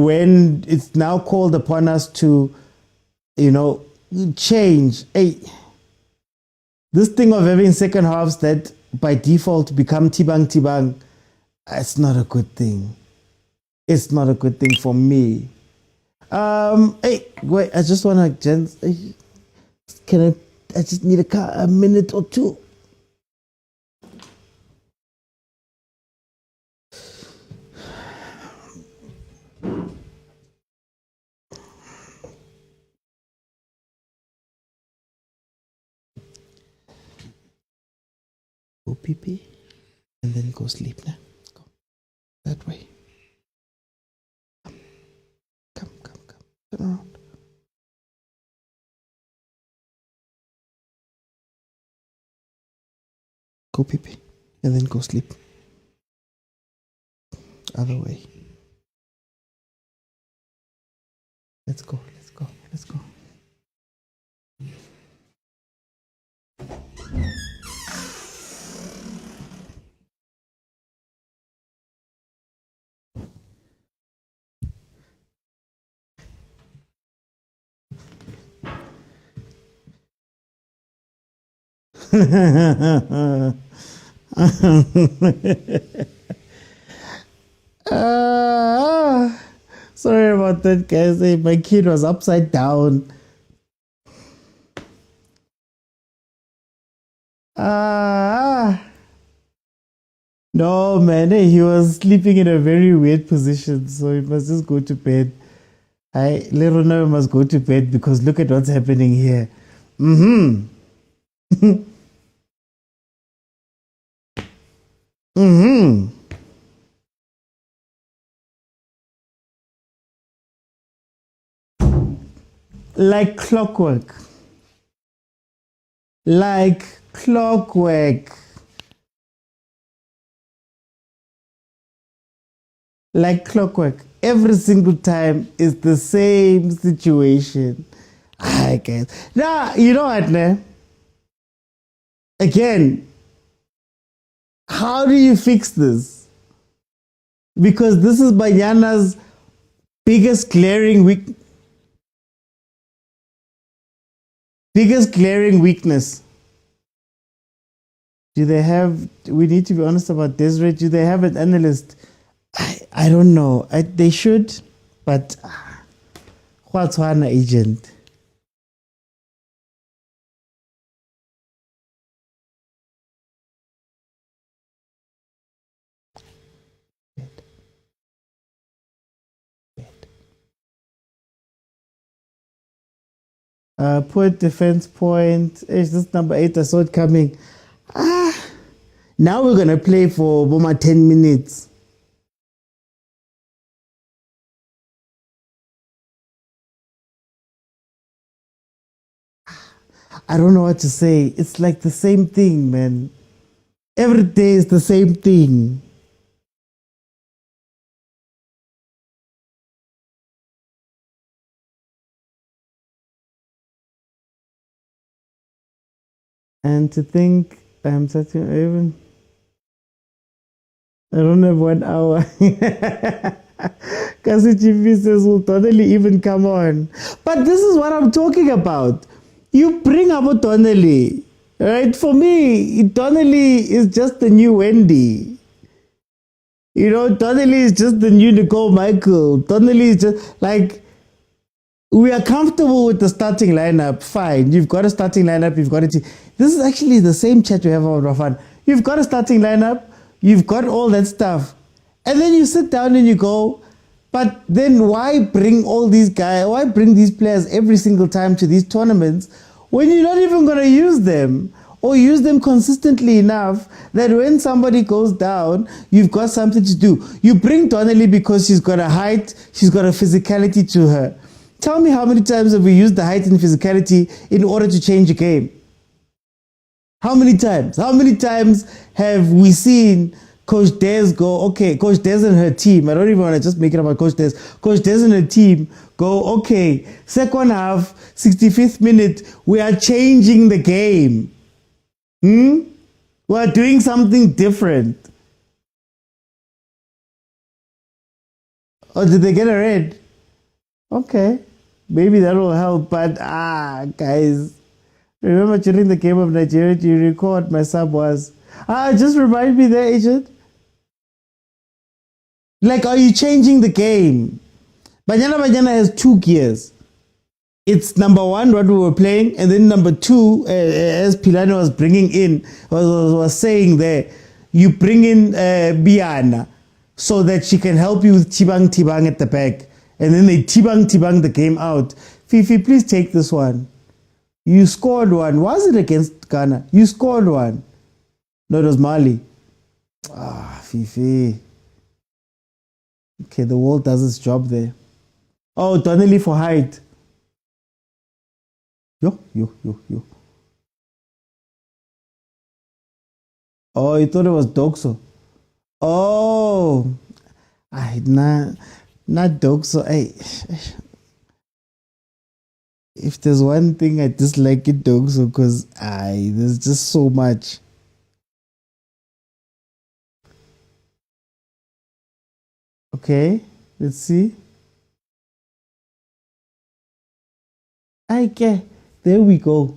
when it's now called upon us to, change, this thing of having second halves that by default become tibang, it's not a good thing. It's not a good thing for me. Hey, wait, I just wanna, gents. Can I just need a minute or two. Go pee pee and then go sleep now. Go that way. Come. Turn around. Go pee pee and then go sleep. Other way. Let's go. Sorry about that, guys. My kid was upside down. No, man. He was sleeping in a very weird position, so he must just go to bed. Little Noah must go to bed because look at what's happening here. Like clockwork. Like clockwork. Like clockwork. Every single time is the same situation. I guess. Now, you know what, man? Again, how do you fix this? Because this is Banyana's biggest glaring weakness. Do they have, we need to be honest about Desiree, do they have an analyst? I don't know. They should, but what's one agent? Put defense point. Is this number 8? I saw it coming. Now we're gonna play for Boma 10 minutes. I don't know what to say. It's like the same thing, man. Every day is the same thing. And to think I'm such an even. I don't have 1 hour. Kasi TV says will totally even come on. But this is what I'm talking about. You bring up Donnelly, right? For me, Donnelly is just the new Wendy. You know, Donnelly is just the new Nicole Michael. Donnelly is just like, we are comfortable with the starting lineup. Fine, you've got a starting lineup. You've got a team. This is actually the same chat we have about Bafana. You've got a starting lineup. You've got all that stuff, and then you sit down and you go, but then why bring all these guys? Why bring these players every single time to these tournaments when you're not even going to use them or use them consistently enough that when somebody goes down, you've got something to do. You bring Donnelly because she's got a height, she's got a physicality to her. Tell me how many times have we used the height and physicality in order to change a game? How many times? How many times have we seen Coach Des go, okay, Coach Des and her team, I don't even want to just make it about Coach Des. Coach Des and her team go, okay, second half, 65th minute, we are changing the game. We are doing something different. Or did they get a red? Okay, maybe that will help, but guys, remember during the game of Nigeria, do you recall what my sub was? Just remind me there, agent. Like, are you changing the game? Banyana Banyana has two gears. It's number one, what we were playing, and then number two, as Pilani was bringing in, was saying there, you bring in Biana so that she can help you with Tibang at the back. And then they Tibang the game out. Fifi, please take this one. You scored one. Was it against Ghana? You scored one. No, it was Mali. Fifi. Okay, the world does its job there. Oh, Donnelly for height. Yo. Oh, you thought it was Doxo. Oh. Not Doxo. Hey. If there's one thing I dislike it, Doxo, because there's just so much. Okay, let's see. Okay, there we go.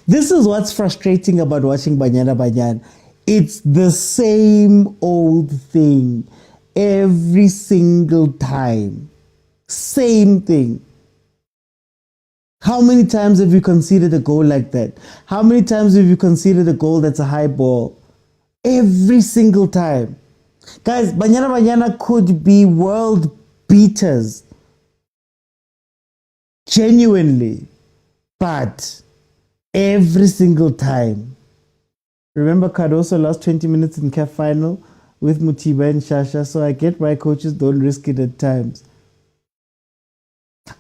This is what's frustrating about watching Banyana Banyana. It's the same old thing every single time. Same thing. How many times have you conceded a goal like that? How many times have you conceded a goal that's a high ball? Every single time. Guys, Banyana Banyana could be world beaters. Genuinely. But every single time. Remember Cardoso last 20 minutes in CAF final with Mutiba and Shasha, so I get why coaches don't risk it at times.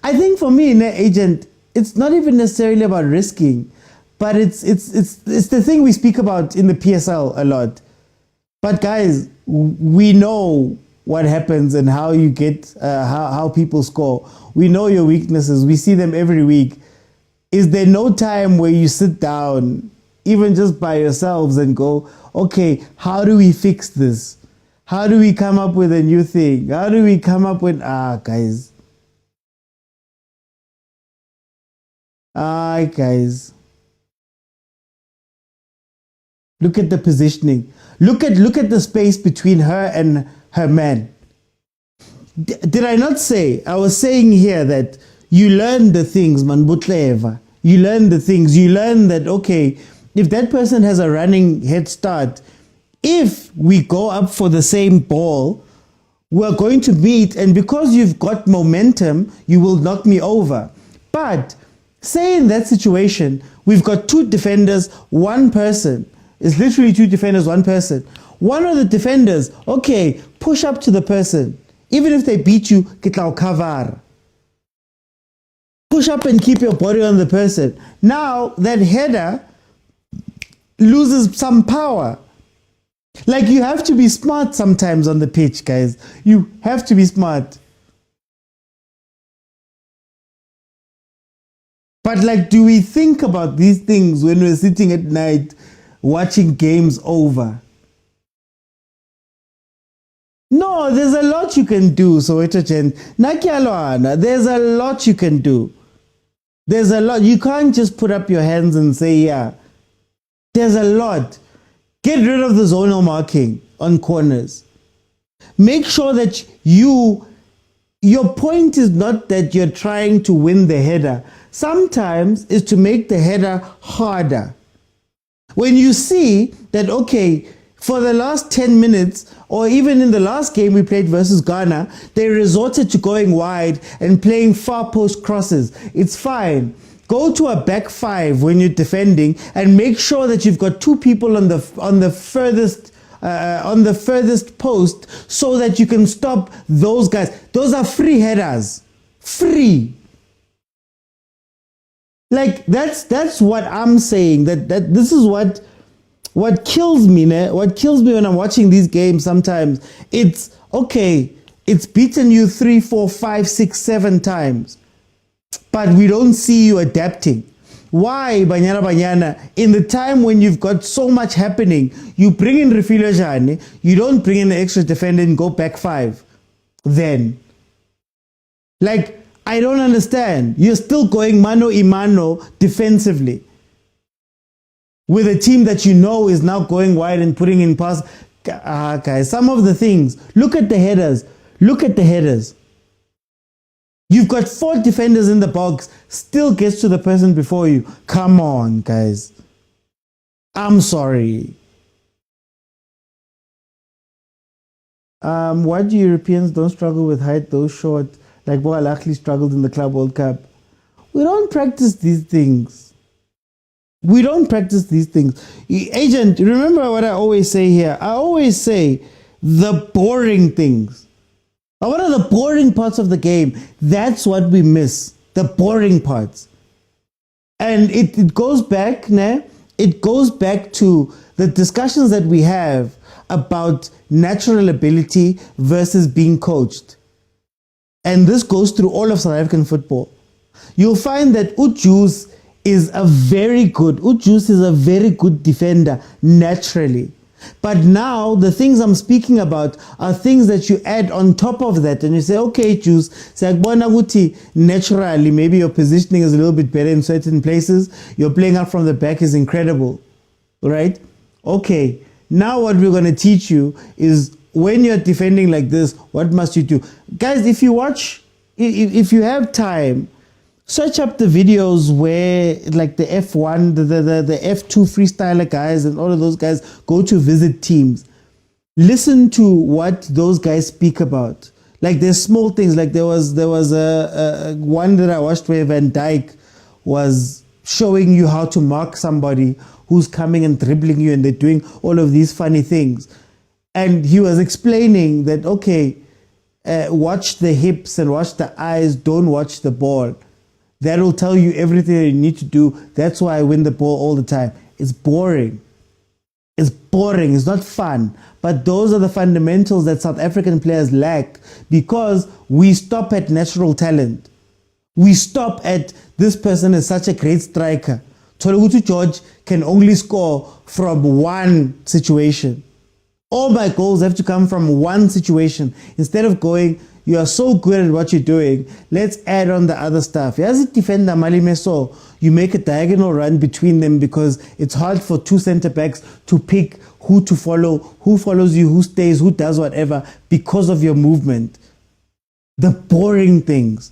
I think for me, in an agent, it's not even necessarily about risking, but it's the thing we speak about in the PSL a lot. But guys, we know what happens and how you get how people score. We know your weaknesses. We see them every week. Is there no time where you sit down, even just by yourselves, and go, okay, how do we fix this? How do we come up with a new thing? How do we come up with guys? Guys. Look at the positioning. Look at the space between her and her man. Did I not say? I was saying here that you learn the things, man, butleva. You learn the things. You learn that, okay, if that person has a running head start, if we go up for the same ball, we're going to meet, and because you've got momentum, you will knock me over. But say in that situation, we've got two defenders, one person. It's literally two defenders, one person. One of the defenders, okay, push up to the person. Even if they beat you, kitlau cover. Push up and keep your body on the person. Now, that header loses some power. Like, you have to be smart sometimes on the pitch, guys. You have to be smart. But like, do we think about these things when we're sitting at night watching games over? No, there's a lot you can do, Soweto Gent. Nakialoana, there's a lot you can do. There's a lot. You can't just put up your hands and say, yeah. There's a lot. Get rid of the zonal marking on corners. Make sure that your point is not that you're trying to win the header. Sometimes it's to make the header harder. When you see that, okay, for the last 10 minutes, or even in the last game we played versus Ghana, they resorted to going wide and playing far post crosses. It's fine. Go to a back five when you're defending and make sure that you've got two people on the furthest post so that you can stop those guys. Those are free headers. Free. Like, that's what I'm saying. That this is what kills me, ne? What kills me when I'm watching these games sometimes. It's okay, it's beaten you 3, 4, 5, 6, 7 times. But we don't see you adapting. Why, Banyana Banyana? In the time when you've got so much happening, you bring in Refilo Jane, you don't bring in an extra defender and go back five. Then, like, I don't understand. You're still going mano a mano defensively with a team that you know is now going wide and putting in pass. Guys, some of the things, look at the headers. Look at the headers. You've got 4 defenders in the box, still gets to the person before you. Come on, guys. I'm sorry. Why do Europeans don't struggle with height, those short, like Ahly struggled in the Club World Cup? We don't practice these things. We don't practice these things. Agent, remember what I always say here? I always say the boring things. What are the boring parts of the game? That's what we miss. The boring parts. And it goes back, it goes back to the discussions that we have about natural ability versus being coached. And this goes through all of South African football. You'll find that Ujus is a very good defender naturally. But now the things I'm speaking about are things that you add on top of that, and you say, okay, Juice, naturally, maybe your positioning is a little bit better in certain places. Your playing up from the back is incredible, right? Okay, now what we're going to teach you is when you're defending like this, what must you do? Guys, if you watch, if you have time, search up the videos where like the F1, the F2 freestyler guys and all of those guys go to visit teams. Listen to what those guys speak about. Like there's small things, like there was a one that I watched where Van Dijk was showing you how to mark somebody who's coming and dribbling you, and they're doing all of these funny things. And he was explaining that, okay, watch the hips and watch the eyes, don't watch the ball. That will tell you everything that you need to do. That's why I win the ball all the time. It's boring. It's boring. It's not fun. But those are the fundamentals that South African players lack because we stop at natural talent. We stop at this person is such a great striker. Tolugutu George can only score from one situation. All my goals have to come from one situation. Instead of going, you are so good at what you're doing, let's add on the other stuff. As a defender, Malimeso, you make a diagonal run between them because it's hard for 2 center backs to pick who to follow, who follows you, who stays, who does whatever because of your movement. The boring things.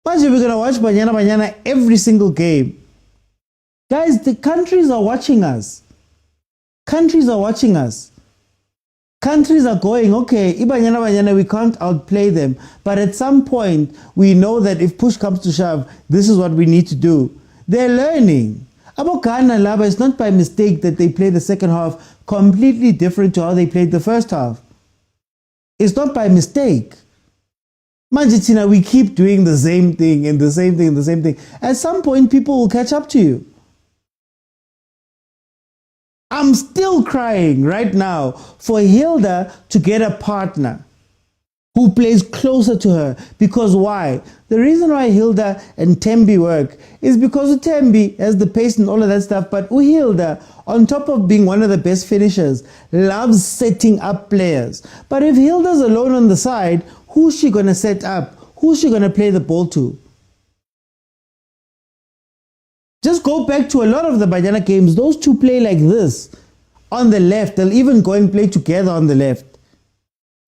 Imagine we're going to watch Banyana Banyana every single game. Guys, the countries are watching us. Countries are watching us. Countries are going, okay, Banyana Banyana, we can't outplay them. But at some point, we know that if push comes to shove, this is what we need to do. They're learning. About Ghana, Laba, it's not by mistake that they play the second half completely different to how they played the first half. It's not by mistake. Manjitina, we keep doing the same thing and the same thing and the same thing. At some point, people will catch up to you. I'm still crying right now for Hilda to get a partner who plays closer to her. Because why? The reason why Hilda and Tembi work is because Tembi has the pace and all of that stuff. But Hilda, on top of being one of the best finishers, loves setting up players. But if Hilda's alone on the side, who's she going to set up? Who's she going to play the ball to? Just go back to a lot of the Banyana games. Those two play like this on the left. They'll even go and play together on the left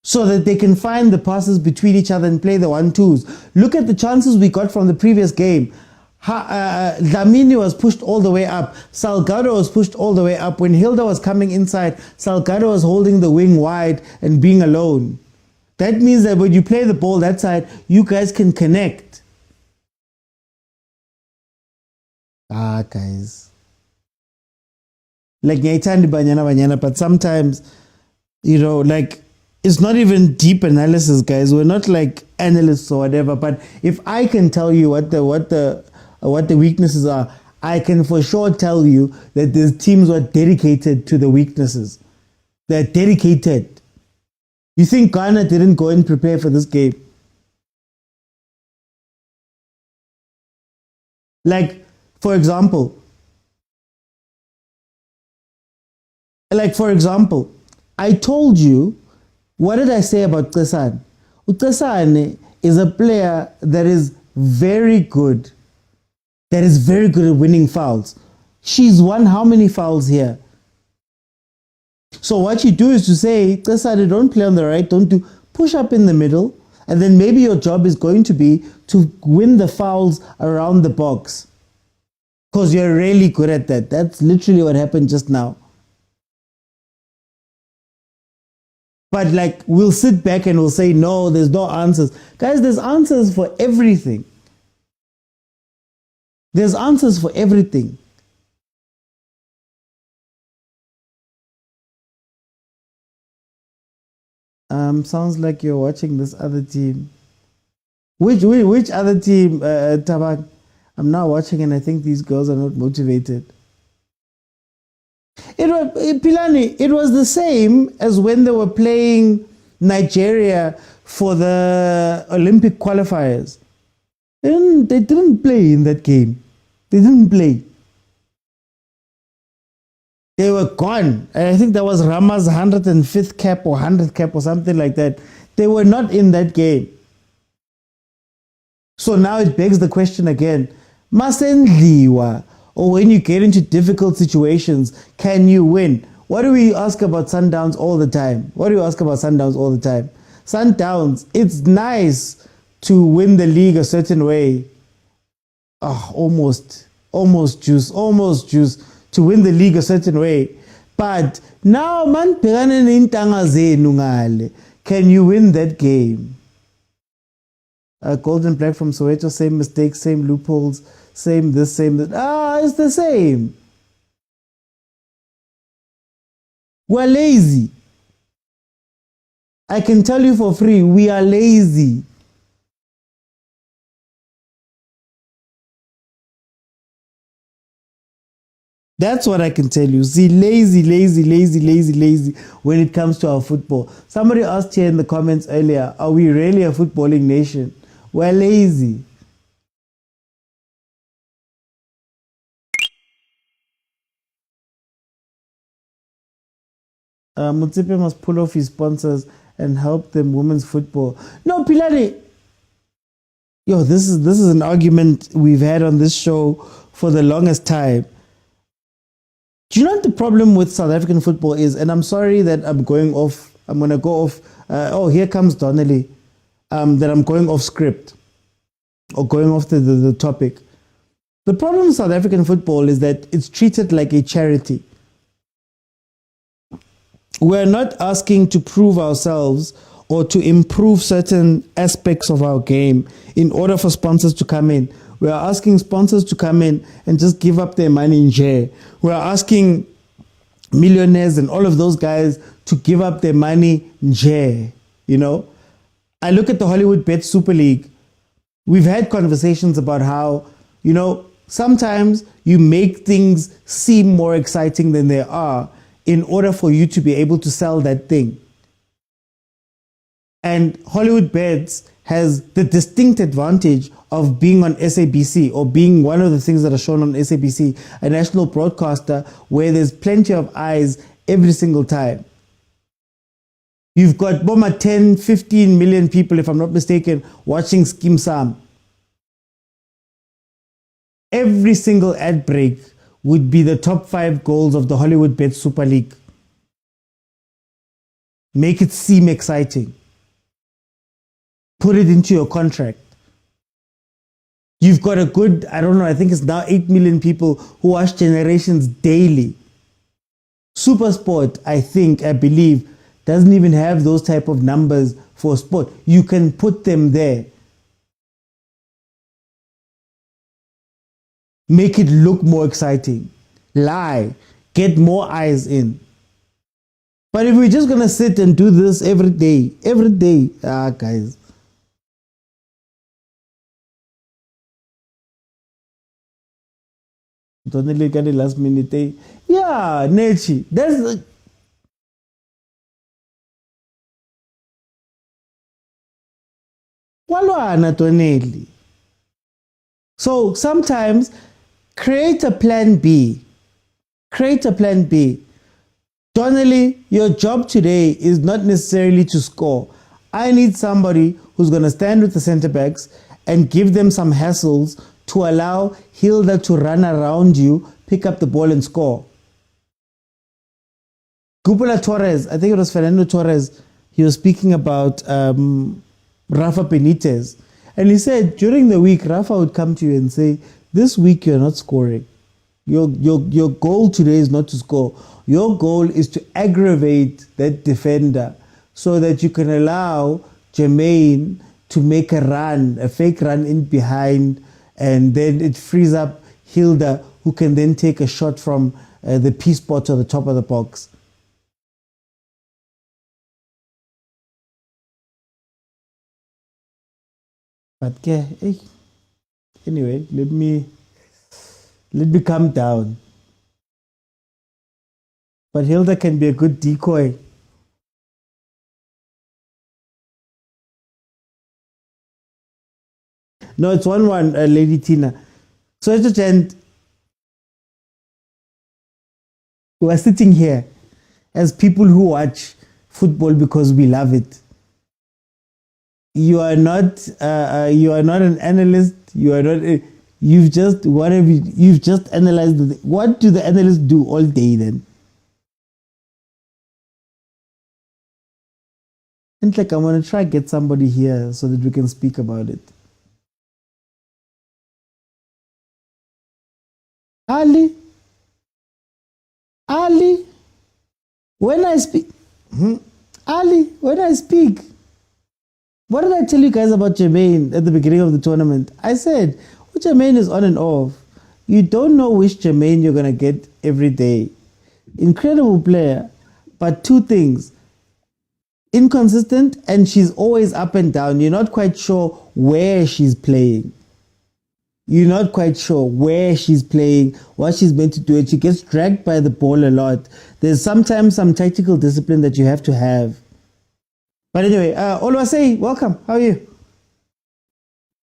so that they can find the passes between each other and play the 1-2s. Look at the chances we got from the previous game. Dlamini was pushed all the way up. Salgado was pushed all the way up. When Hilda was coming inside, Salgado was holding the wing wide and being alone. That means that when you play the ball that side, you guys can connect. Guys. Like Nyayithandi Banyana Banyana, but sometimes, like, it's not even deep analysis, guys. We're not like analysts or whatever. But if I can tell you what the weaknesses are, I can for sure tell you that there's teams who are dedicated to the weaknesses. They're dedicated. You think Ghana didn't go and prepare for this game? Like, for example, I told you, what did I say about Tsesan? Tsesan is a player that is very good. That is very good at winning fouls. She's won how many fouls here? So what you do is to say, Tsesan, don't play on the right, don't do push up in the middle, and then maybe your job is going to be to win the fouls around the box. Because you're really good at that. That's literally what happened just now. But like, we'll sit back and we'll say, no, there's no answers. Guys, there's answers for everything. There's answers for everything. Sounds like you're watching this other team. Which other team, Tabak? I'm now watching and I think these girls are not motivated. Pilani, it was the same as when they were playing Nigeria for the Olympic qualifiers. They didn't play in that game. They didn't play. They were gone. I think that was Rama's 105th cap or 100th cap or something like that. They were not in that game. So now it begs the question again. Masendliwa, or when you get into difficult situations, can you win? What do we ask about Sundowns all the time? Sundowns, it's nice to win the league a certain way. Almost juice to win the league a certain way. But now, man, can you win that game? Golden Black from Soweto, same mistakes, same loopholes, same this, same that. It's the same. We're lazy. I can tell you for free, we are lazy. That's what I can tell you. See, lazy when it comes to our football. Somebody asked here in the comments earlier, are we really a footballing nation? We're lazy. Motsepe must pull off his sponsors and help them women's football. No, Pilani. Yo, this is an argument we've had on this show for the longest time. Do you know what the problem with South African football is? And I'm sorry that I'm going off. I'm going to go off. Here comes Donnelly. That I'm going off script or going off the topic. The problem with South African football is that it's treated like a charity. We're not asking to prove ourselves or to improve certain aspects of our game in order for sponsors to come in. We are asking sponsors to come in and just give up their money in share. We are asking millionaires and all of those guys to give up their money in share. You know, I look at the Hollywood Bet Super League. We've had conversations about how, you know, sometimes you make things seem more exciting than they are in order for you to be able to sell that thing. And Hollywood Bets has the distinct advantage of being on SABC or being one of the things that are shown on SABC, a national broadcaster where there's plenty of eyes every single time. You've got Boma 10, 15 million people, if I'm not mistaken, watching Skim Sam. Every single ad break would be the top 5 goals of the Hollywood Bet Super League. Make it seem exciting. Put it into your contract. You've got a good, I don't know, I think it's now 8 million people who watch Generations daily. Supersport, I believe, doesn't even have those type of numbers for sport. You can put them there. Make it look more exciting. Lie. Get more eyes in. But if we're just going to sit and do this every day, guys. Don't look at the last minute. Yeah, Nechi. That's Walwana Tonelli. So sometimes create a plan B. Donnelly, your job today is not necessarily to score. I need somebody who's going to stand with the center backs and give them some hassles to allow Hilda to run around you, pick up the ball and score. Gupula Torres, I think it was Fernando Torres, he was speaking about Rafa Benitez. And he said during the week, Rafa would come to you and say, this week you're not scoring. Your goal today is not to score. Your goal is to aggravate that defender so that you can allow Jermaine to make a run, a fake run in behind, and then it frees up Hilda, who can then take a shot from the P spot or the top of the box. But yeah, hey. Anyway, let me calm down. But Hilda can be a good decoy. No, it's 1-1, Lady Tina. So, and we are sitting here as people who watch football because we love it. You are not an analyst. You are not. You've just analyzed. What do the analysts do all day then? And like, I'm gonna try to get somebody here so that we can speak about it. Ahly, when I speak, Ahly, when I speak. What did I tell you guys about Jermaine at the beginning of the tournament? I said, Jermaine is on and off. You don't know which Jermaine you're going to get every day. Incredible player, but two things. Inconsistent, and she's always up and down. You're not quite sure where she's playing. You're not quite sure where she's playing, what she's meant to do. And she gets dragged by the ball a lot. There's sometimes some tactical discipline that you have to have. But anyway, Oluwase, welcome. How are you?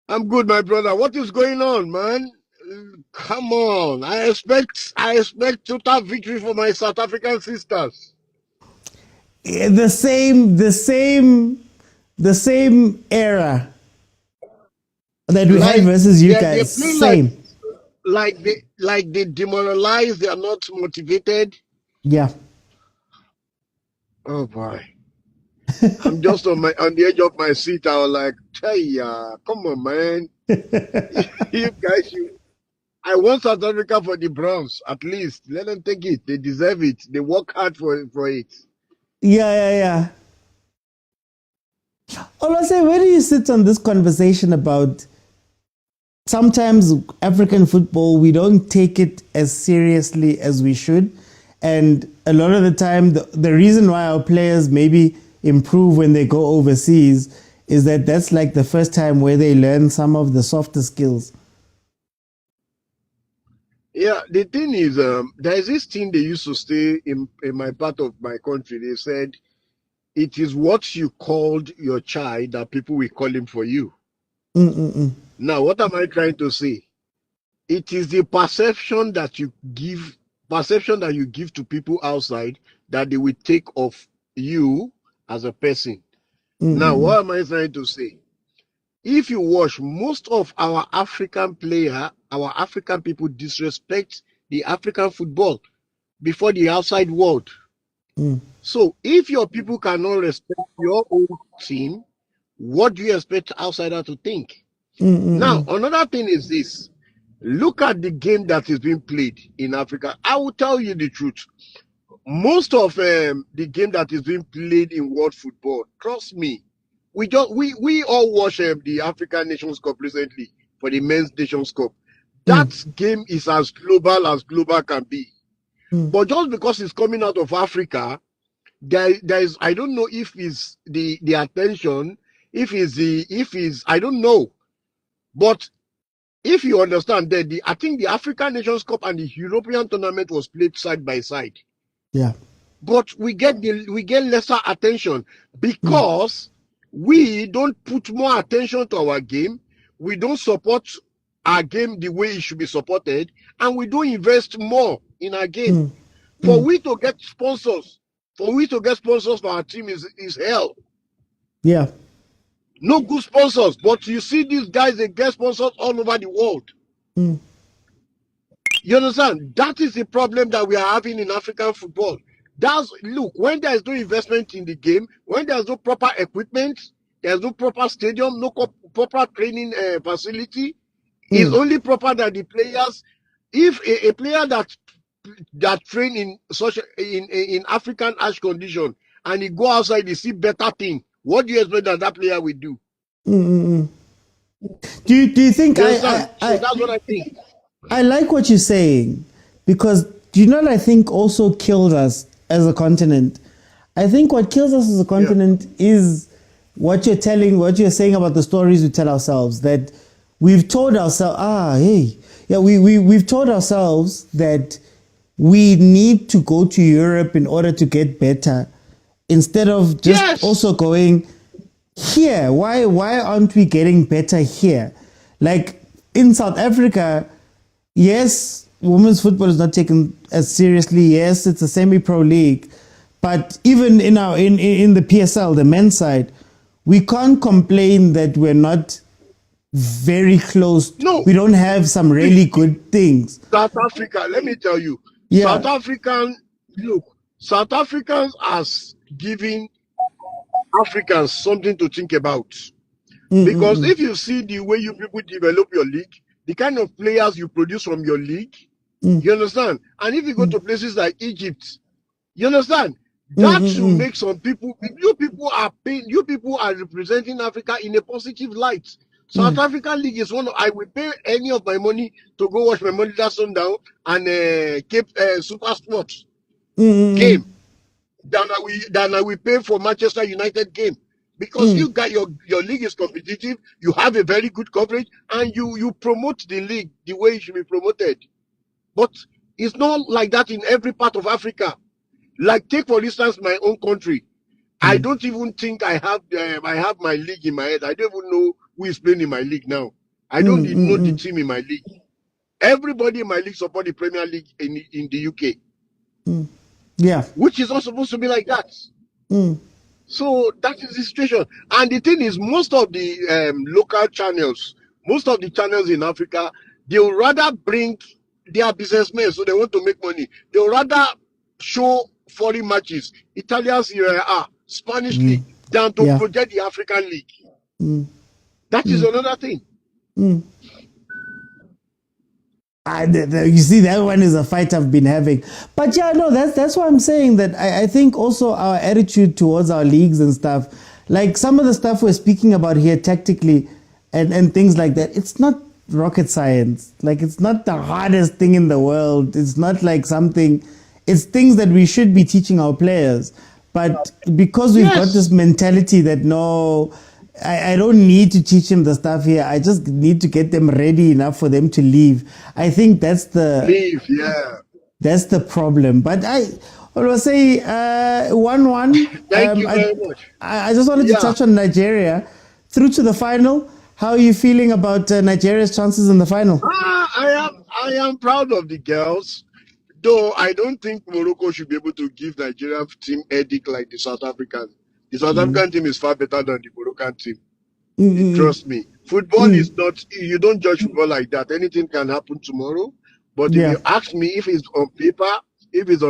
I'm good, my brother. What is going on, man? Come on. I expect total victory for my South African sisters. Yeah, the same era that we had versus you guys. Same. Like they demoralized, they are not motivated. Yeah. Oh boy. I'm just on the edge of my seat. I was like, hey, come on, man. You guys I want South Africa for the bronze, at least. Let them take it. They deserve it. They work hard for it. Yeah. Oluwase, where do you sit on this conversation about sometimes African football, we don't take it as seriously as we should? And a lot of the time, the reason why our players maybe improve when they go overseas is that that's like the first time where they learn some of the softer skills. Yeah, the thing is, there's this thing they used to say in my part of my country. They said, it is what you called your child that people will call him for you. Now, what am I trying to say? It is the perception that you give to people outside that they will take of you as a person. Now, what am I trying to say? If you watch, most of our African people disrespect the African football before the outside world. So if your people cannot respect your own team, what do you expect outsider to think? Now, another thing is this. Look at the game that is being played in Africa. I will tell you the truth. Most of the game that is being played in world football, trust me, we all watch the African Nations Cup recently for the Men's Nations Cup. That game is as global can be. But just because it's coming out of Africa, there is, I don't know if it's the attention, I don't know. But if you understand that I think the African Nations Cup and the European tournament was played side by side. Yeah. But we get lesser attention because we don't put more attention to our game. We don't support our game the way it should be supported, and we don't invest more in our game. For we to get sponsors for our team is hell. Yeah. No good sponsors, but you see these guys, they get sponsors all over the world. You understand? That is the problem that we are having in African football. Look, when there is no investment in the game, when there's no proper equipment, there's no proper stadium, no proper training facility. It's only proper that the players, if a player that train in such in African harsh condition and he go outside, he see better thing. What do you expect that player will do? Do you think So that's what I think. I like what you're saying, because do you know what I think also killed us as a continent? I think what kills us as a continent is what you're saying about the stories we tell ourselves, that we've told ourselves, we've told ourselves that we need to go to Europe in order to get better, instead of just also going here. Why aren't we getting better here? Like in South Africa, yes, women's football is not taken as seriously. Yes, it's a semi-pro league, but even in the PSL, the men's side, we can't complain that we're not very close. No, we don't have some really good things. South Africa, let me tell you, South Africans has given Africans something to think about. Because if you see the way you people develop your league, the kind of players you produce from your league, you understand? And if you go to places like Egypt, you understand? That should make some people, you people are representing Africa in a positive light. South African League is I will pay any of my money to go watch my Mamelodi Sundowns and Cape Super Sport game than I will pay for Manchester United game. Because you got your league is competitive, you have a very good coverage, and you promote the league the way it should be promoted. But it's not like that in every part of Africa. Like, take for instance my own country. I don't even think I have my league in my head. I don't even know who is playing in my league now. I don't even know the team in my league. Everybody in my league support the Premier League in the UK. Yeah. Which is not supposed to be like that. So that is the situation. And the thing is, most of the local channels, most of the channels in Africa, they will rather bring their businessmen, so they want to make money. They will rather show foreign matches, Italian Serie A, Spanish League, than to project the African League. That is another thing. You see, that one is a fight I've been having. But yeah, no, that's why I'm saying that I think also our attitude towards our leagues and stuff, like some of the stuff we're speaking about here tactically and things like that, it's not rocket science. Like, it's not the hardest thing in the world. It's not like it's things that we should be teaching our players. But because we've got this mentality that no, I don't need to teach them the stuff here. I just need to get them ready enough for them to leave. I think that's that's the problem. But I will say 1-1. Thank you very much. I just wanted to touch on Nigeria through to the final. How are you feeling about Nigeria's chances in the final? I am proud of the girls, though I don't think Morocco should be able to give Nigerian team headache like the South African. The South African team is far better than the Moroccan team. Trust me. Football is not, you don't judge football like that. Anything can happen tomorrow. But if you ask me if it's on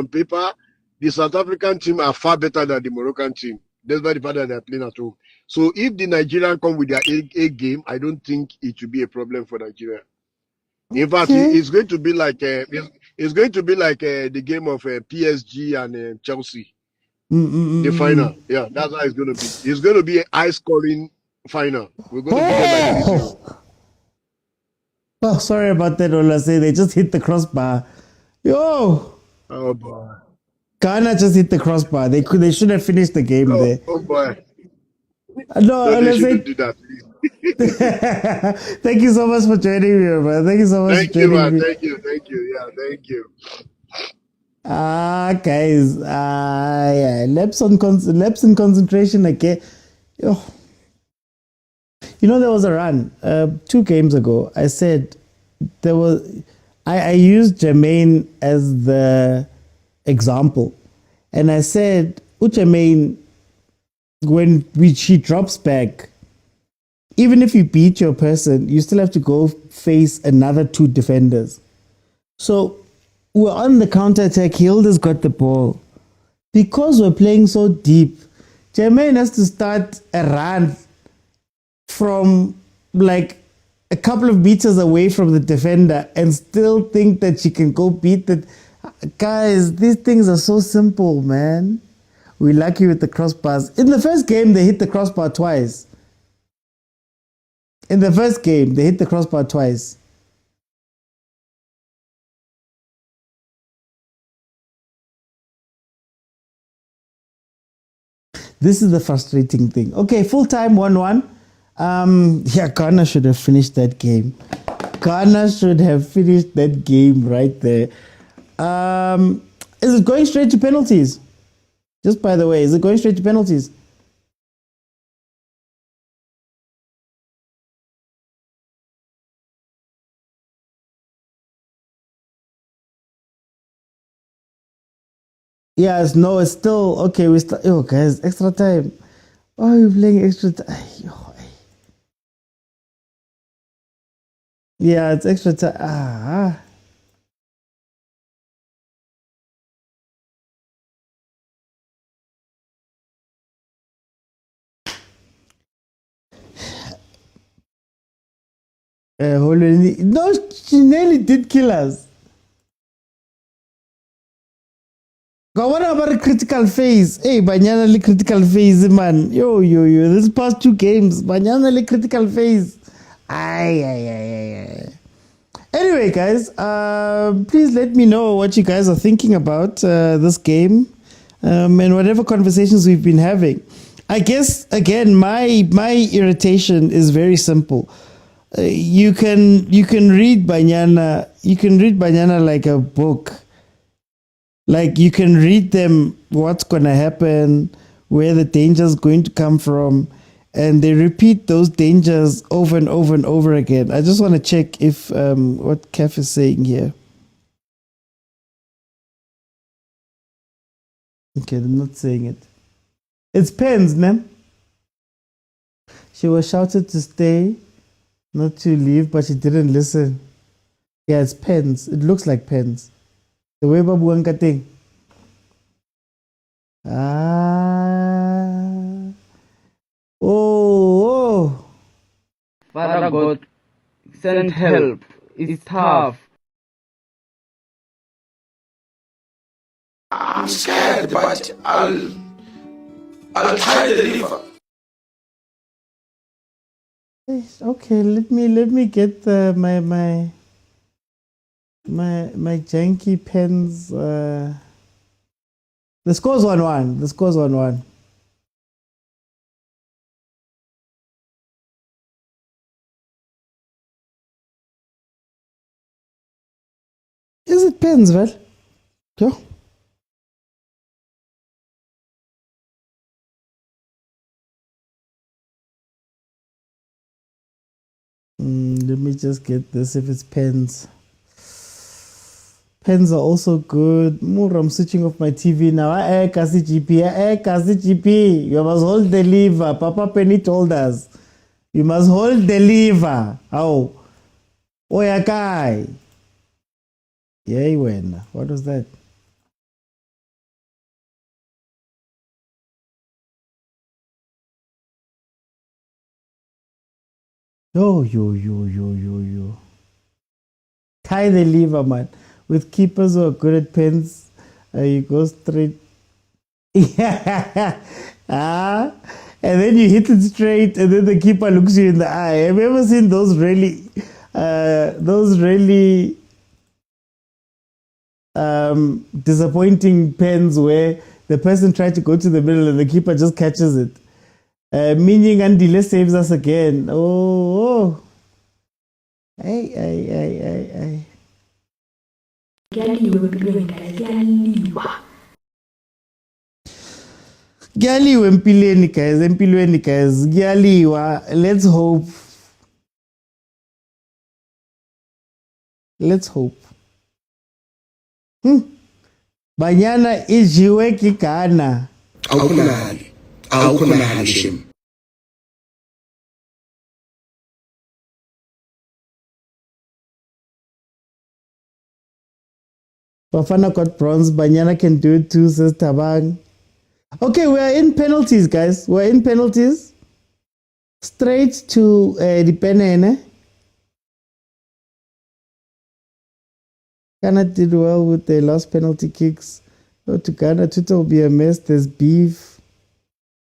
paper, the South African team are far better than the Moroccan team. That's why the fact that they're playing at home. So if the Nigerian come with their A game, I don't think it should be a problem for Nigeria. In fact, it's going to be like the game of PSG and Chelsea. The final. Yeah, that's how it's going to be. It's going to be an high-scoring final. We're going to be like 3-0. Oh, sorry about that, Olase. They just hit the crossbar. Yo! Oh, boy. Ghana just hit the crossbar. They should have finished the game there. Oh, boy. No, they shouldn't do that, please. Thank you so much for joining me, man. Thank you so much for joining me. Thank you. Yeah, thank you. Guys. Lapse in concentration again. Yo. You know, there was a run 2 games ago. I said I used Jermaine as the example. And I said, Jermaine, when she drops back, even if you beat your person, you still have to go face another 2 defenders. So we're on the counter-attack. Hilda's got the ball. because we're playing so deep, Jermaine has to start a run from like a couple of meters away from the defender and still think that she can go beat the guys. These things are so simple, man. We're lucky with the crossbars. In the first game, they hit the crossbar twice. In the first game, they hit the crossbar twice. This is the frustrating thing. Okay, full time 1-1. Yeah, Ghana should have finished that game. Ghana should have finished that game right there. Is it going straight to penalties? Just by the way, is it going straight to penalties? Yes, no, it's still okay. We still, oh guys, extra time. Oh, you're playing extra time. Yeah, it's extra time. No, she nearly did kill us. Go what about a critical phase? Hey, Banyana le critical phase, man. Yo. This past 2 games, Banyana le critical phase. Ay. Anyway, guys, please let me know what you guys are thinking about this game and whatever conversations we've been having. I guess again, my irritation is very simple. You can read Banyana. You can read Banyana like a book. Like you can read them what's gonna happen, where the danger is going to come from, and they repeat those dangers over and over and over again. I just want to check if what CAF is saying here. Okay, they're not saying it. It's pens, man. She was shouted to stay, not to leave, but she didn't listen. Yeah, it's pens. It looks like pens. The way Babu Ankating. Oh. Father God, send help. It's tough. I'm scared, but I'll try to deliver. Okay, let me get my janky pens. The score's 1-1. The score's 1-1. Is it pens, well? Yo. Let me just get this if it's pens. Pens are also good. More, I'm switching off my TV now. Kasi GP. You must hold the lever. Papa Penny told us. You must hold the lever. Oh. Oyakai. Yay, when? What was that? Yo. Tie the lever, man. With keepers who are good at pens, you go straight. And then you hit it straight, and then the keeper looks you in the eye. Have you ever seen those really disappointing pens where the person tried to go to the middle and the keeper just catches it? Meaning Andile saves us again. Oh. Ay. Gyaliwe empilweni guys. Gyaliwa. Let's hope. Banyana ijiwe kikana. Awukhonali shem. Bafana got bronze. Banyana can do it too, says Tabang. Okay, we're in penalties, guys. We're in penalties. Straight to the Penene. Ghana did well with their last penalty kicks. Go to Ghana. Twitter will be a mess. There's beef.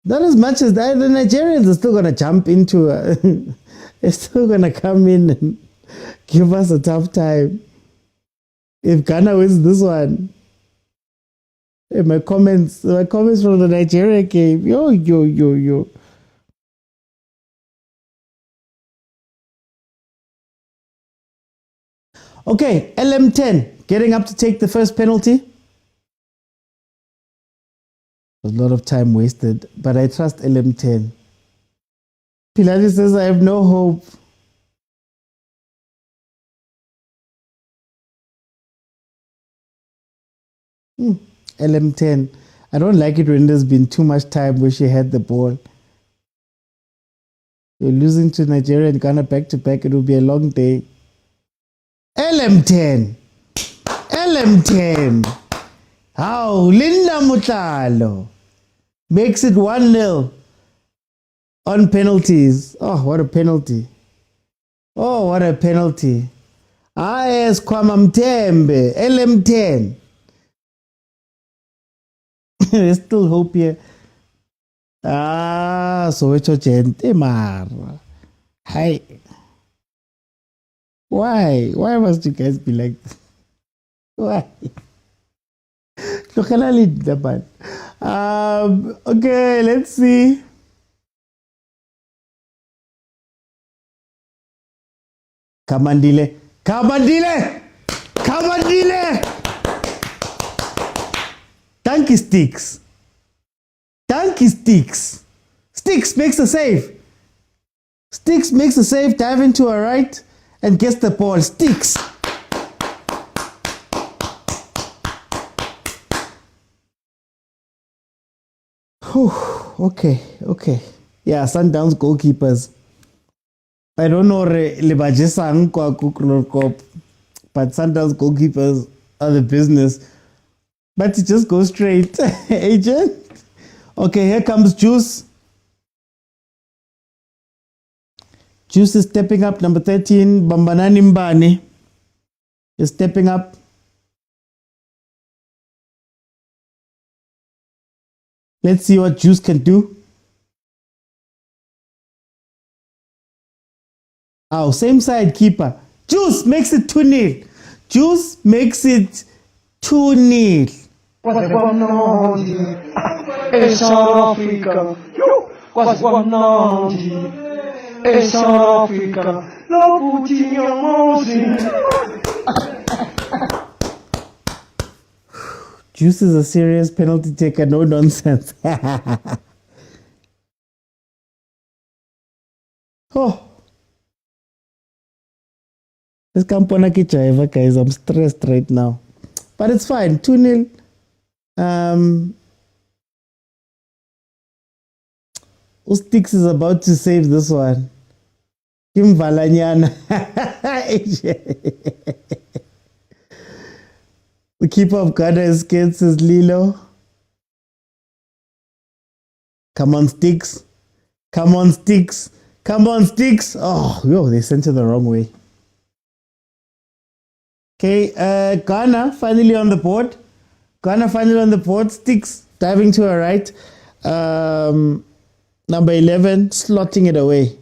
Not as much as that. The Nigerians are still going to jump into they're still going to come in and give us a tough time. If Ghana wins this one. Hey, my comments from the Nigeria game. Yo. Okay, LM10 getting up to take the first penalty. A lot of time wasted, but I trust LM10. Pilati says I have no hope. LM10. I don't like it when there's been too much time where she had the ball. You're losing to Nigeria and Ghana back to back. It will be a long day. LM10. LM10. How Linda Mutlalo makes it 1-0 on penalties. Oh, what a penalty. Oh, what a penalty. Yes, Kwamamtembe. LM10. There's still hope here. So it's gente mara. Hi. Why must you guys be like this? Why? Okay, let's see. Kamandile. Donkey Sticks. Sticks makes a save. Sticks makes a save, dive into her right, and gets the ball. Sticks. Okay. Yeah, Sundowns goalkeepers. I don't know Lebajisang kwa Kukrokop, but Sundowns goalkeepers are the business. But it just goes straight. Agent. Okay, here comes Juice. Juice is stepping up. Number 13, Bambanani Mbane is stepping up. Let's see what Juice can do. Oh, same side keeper. Juice makes it 2-0. Juice makes it 2-0. Kwamnandi, South Africa. Kwamnandi, South Africa. Loputinha Mosimane. Juice is a serious penalty taker, no nonsense. Oh. This Kampona Kichaiva, guys, I'm stressed right now. But it's fine. 2-0. Ustix is about to save this one. Kim Valanyana. The keeper of Ghana escapes is Lilo. Come on, Sticks. Oh, they sent it the wrong way. Okay, Ghana finally on the board. Sticks diving to her right. Number 11 slotting it away.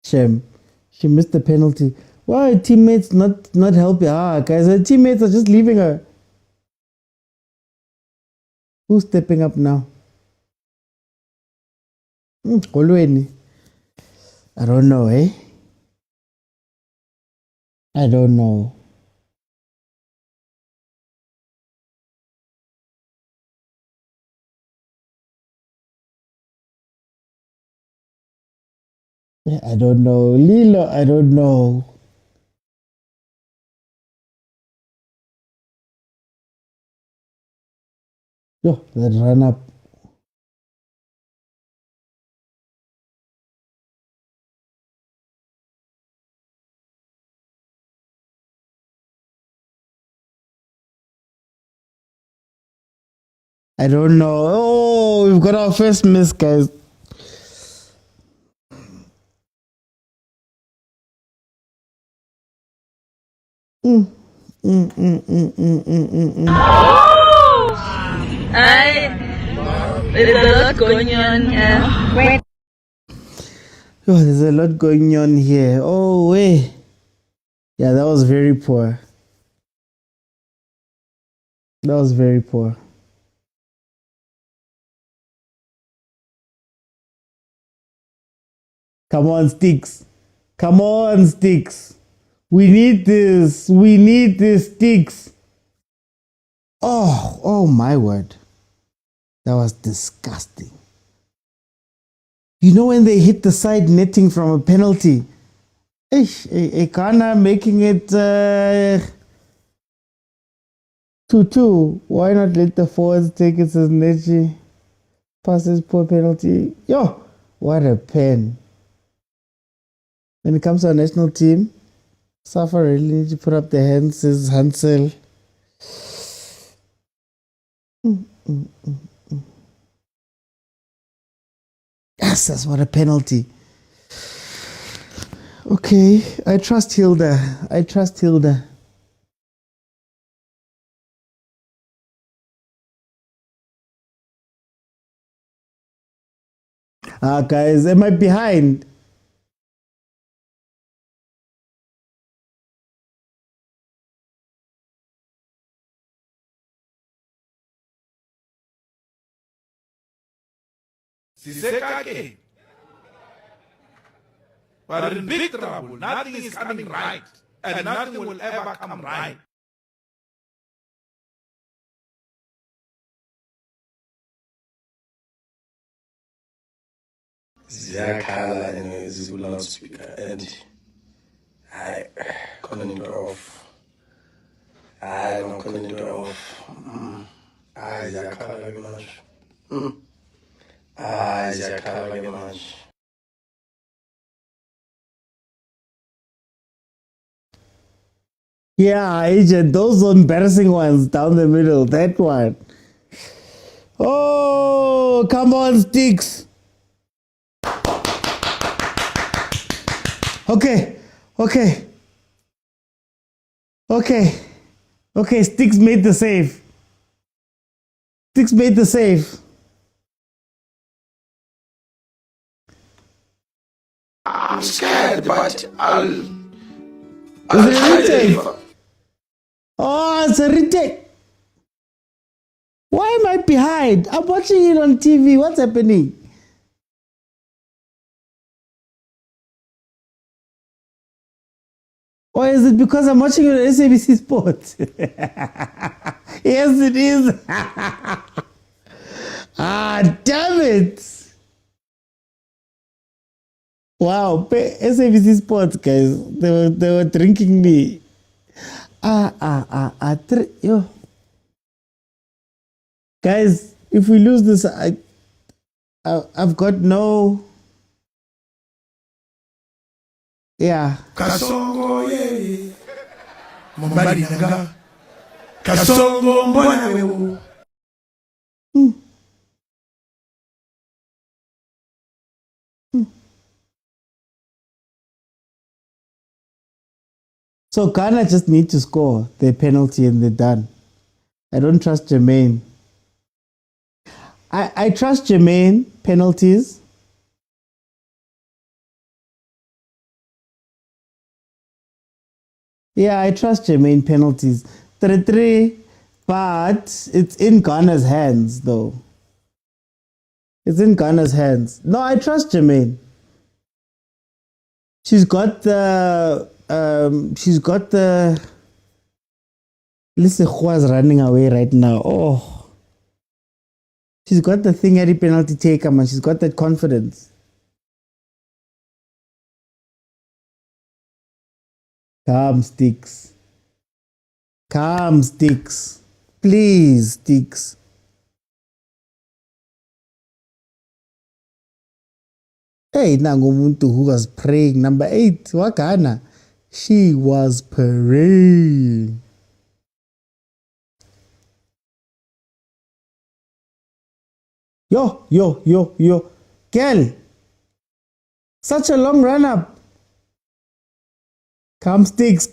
Shame. She missed the penalty. Why are teammates not helping? Guys, her teammates are just leaving her. Who's stepping up now? Kolweni. I don't know, eh? I don't know. I don't know. Lilo, I don't know. Yo, that run up. I don't know. Oh, we've got our first miss, guys. There's a lot going on here. Oh, there's a lot going on here. Oh, wait. Yeah, that was very poor. That was very poor. Come on, Sticks. Come on, Sticks. We need this. We need this, Sticks. Oh my word. That was disgusting. You know when they hit the side netting from a penalty? Ghana making it 2-2. Why not let the forwards take it as Neji? Passes poor penalty. Yo, what a pen. When it comes to our national team, Safa really need to put up their hands, says Hansel. Yes, that's what a penalty. Okay, I trust Hilda. I trust Hilda. Guys, am I behind? Sisekake. But in big trouble, nothing is coming right. And nothing will ever come right. Ziyakhala loudspeaker and I couldn't into off. I don't couldn't into off. Ziyakhala ke manje. Ziyakhala ke manje. Yeah, agent, those embarrassing ones down the middle, that one. Oh, come on, Sticks. Okay. Sticks made the save. Sticks made the save. I'm scared, but I'll Is it a try to retake? deliver. Oh, it's a retake. Why am I behind? I'm watching it on TV. What's happening? Or is it because I'm watching it on SABC Sports? Yes, it is. Damn it. Wow, SABC Sports, guys. They were drinking me. Yo. Guys, if we lose this, I've got no. Yeah. Kasongo ye. Mombali nanga. Kasongo mbona wewe. So Ghana just need to score their penalty and they're done. I don't trust Jermaine. I trust Jermaine penalties. Yeah, I trust Jermaine penalties. 3-3, but it's in Ghana's hands though. It's in Ghana's hands. No, I trust Jermaine. She's got the listen, Khoza's running away right now. Oh, she's got the thing at the penalty taker, man. She's got that confidence. Come, Sticks. Come, Sticks. Please, Sticks. Hey, Nangomuntu, who was praying. Number 8, Wakana. She was praying. Yo. Girl. Such a long run up. Come sticks.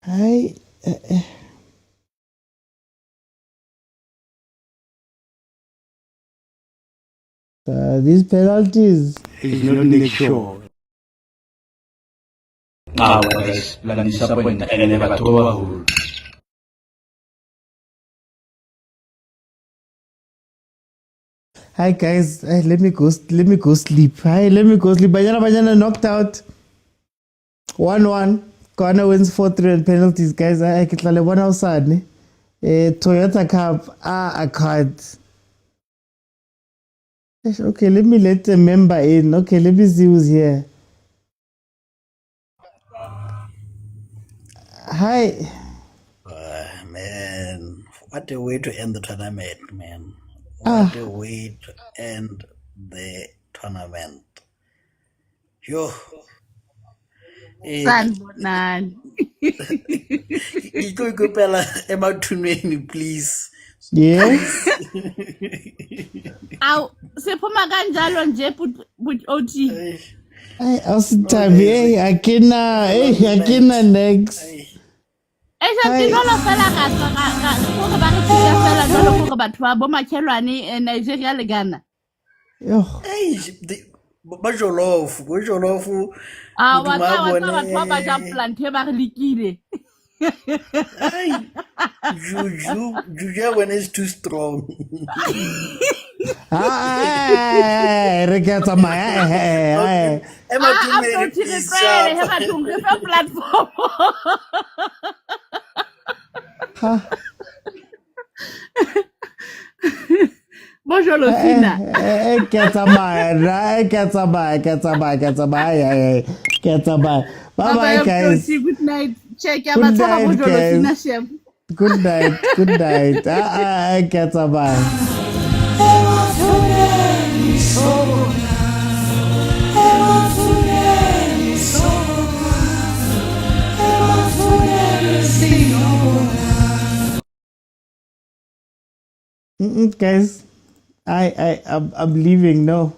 Hi. These penalties. He's not make sure. Guys, la disappoint and never throw a hole. Hi guys, let me go sleep. Let me go sleep. Banyana knocked out. 1-1. Ghana wins 4-3 and penalties, guys. I can one outside. Toyota Cup. I can't. Okay, let me let a member in. Okay, let me see who's here. Hi. Man, what a way to end the tournament, man. What a way to end the tournament. Yo. Sanibonani. Ikupela emathuneni, please. Yeah. Aw, siphuma kanjalo nje but OT. Awusithabi, akina next. Esantinolo fela ka go ba re tsaya fela jalo go batho ba bo makhelwane Nigeria le Ghana. Yo. Bajolofu. Ah, wa batho ba ja plante ba re likile. Juju when it's too strong. Reketa my platform. Bonjour Lucina. Bye bye guys. Good night. Check out my bonjour Lucina chef. Good night. Bye. Guys, I'm leaving now.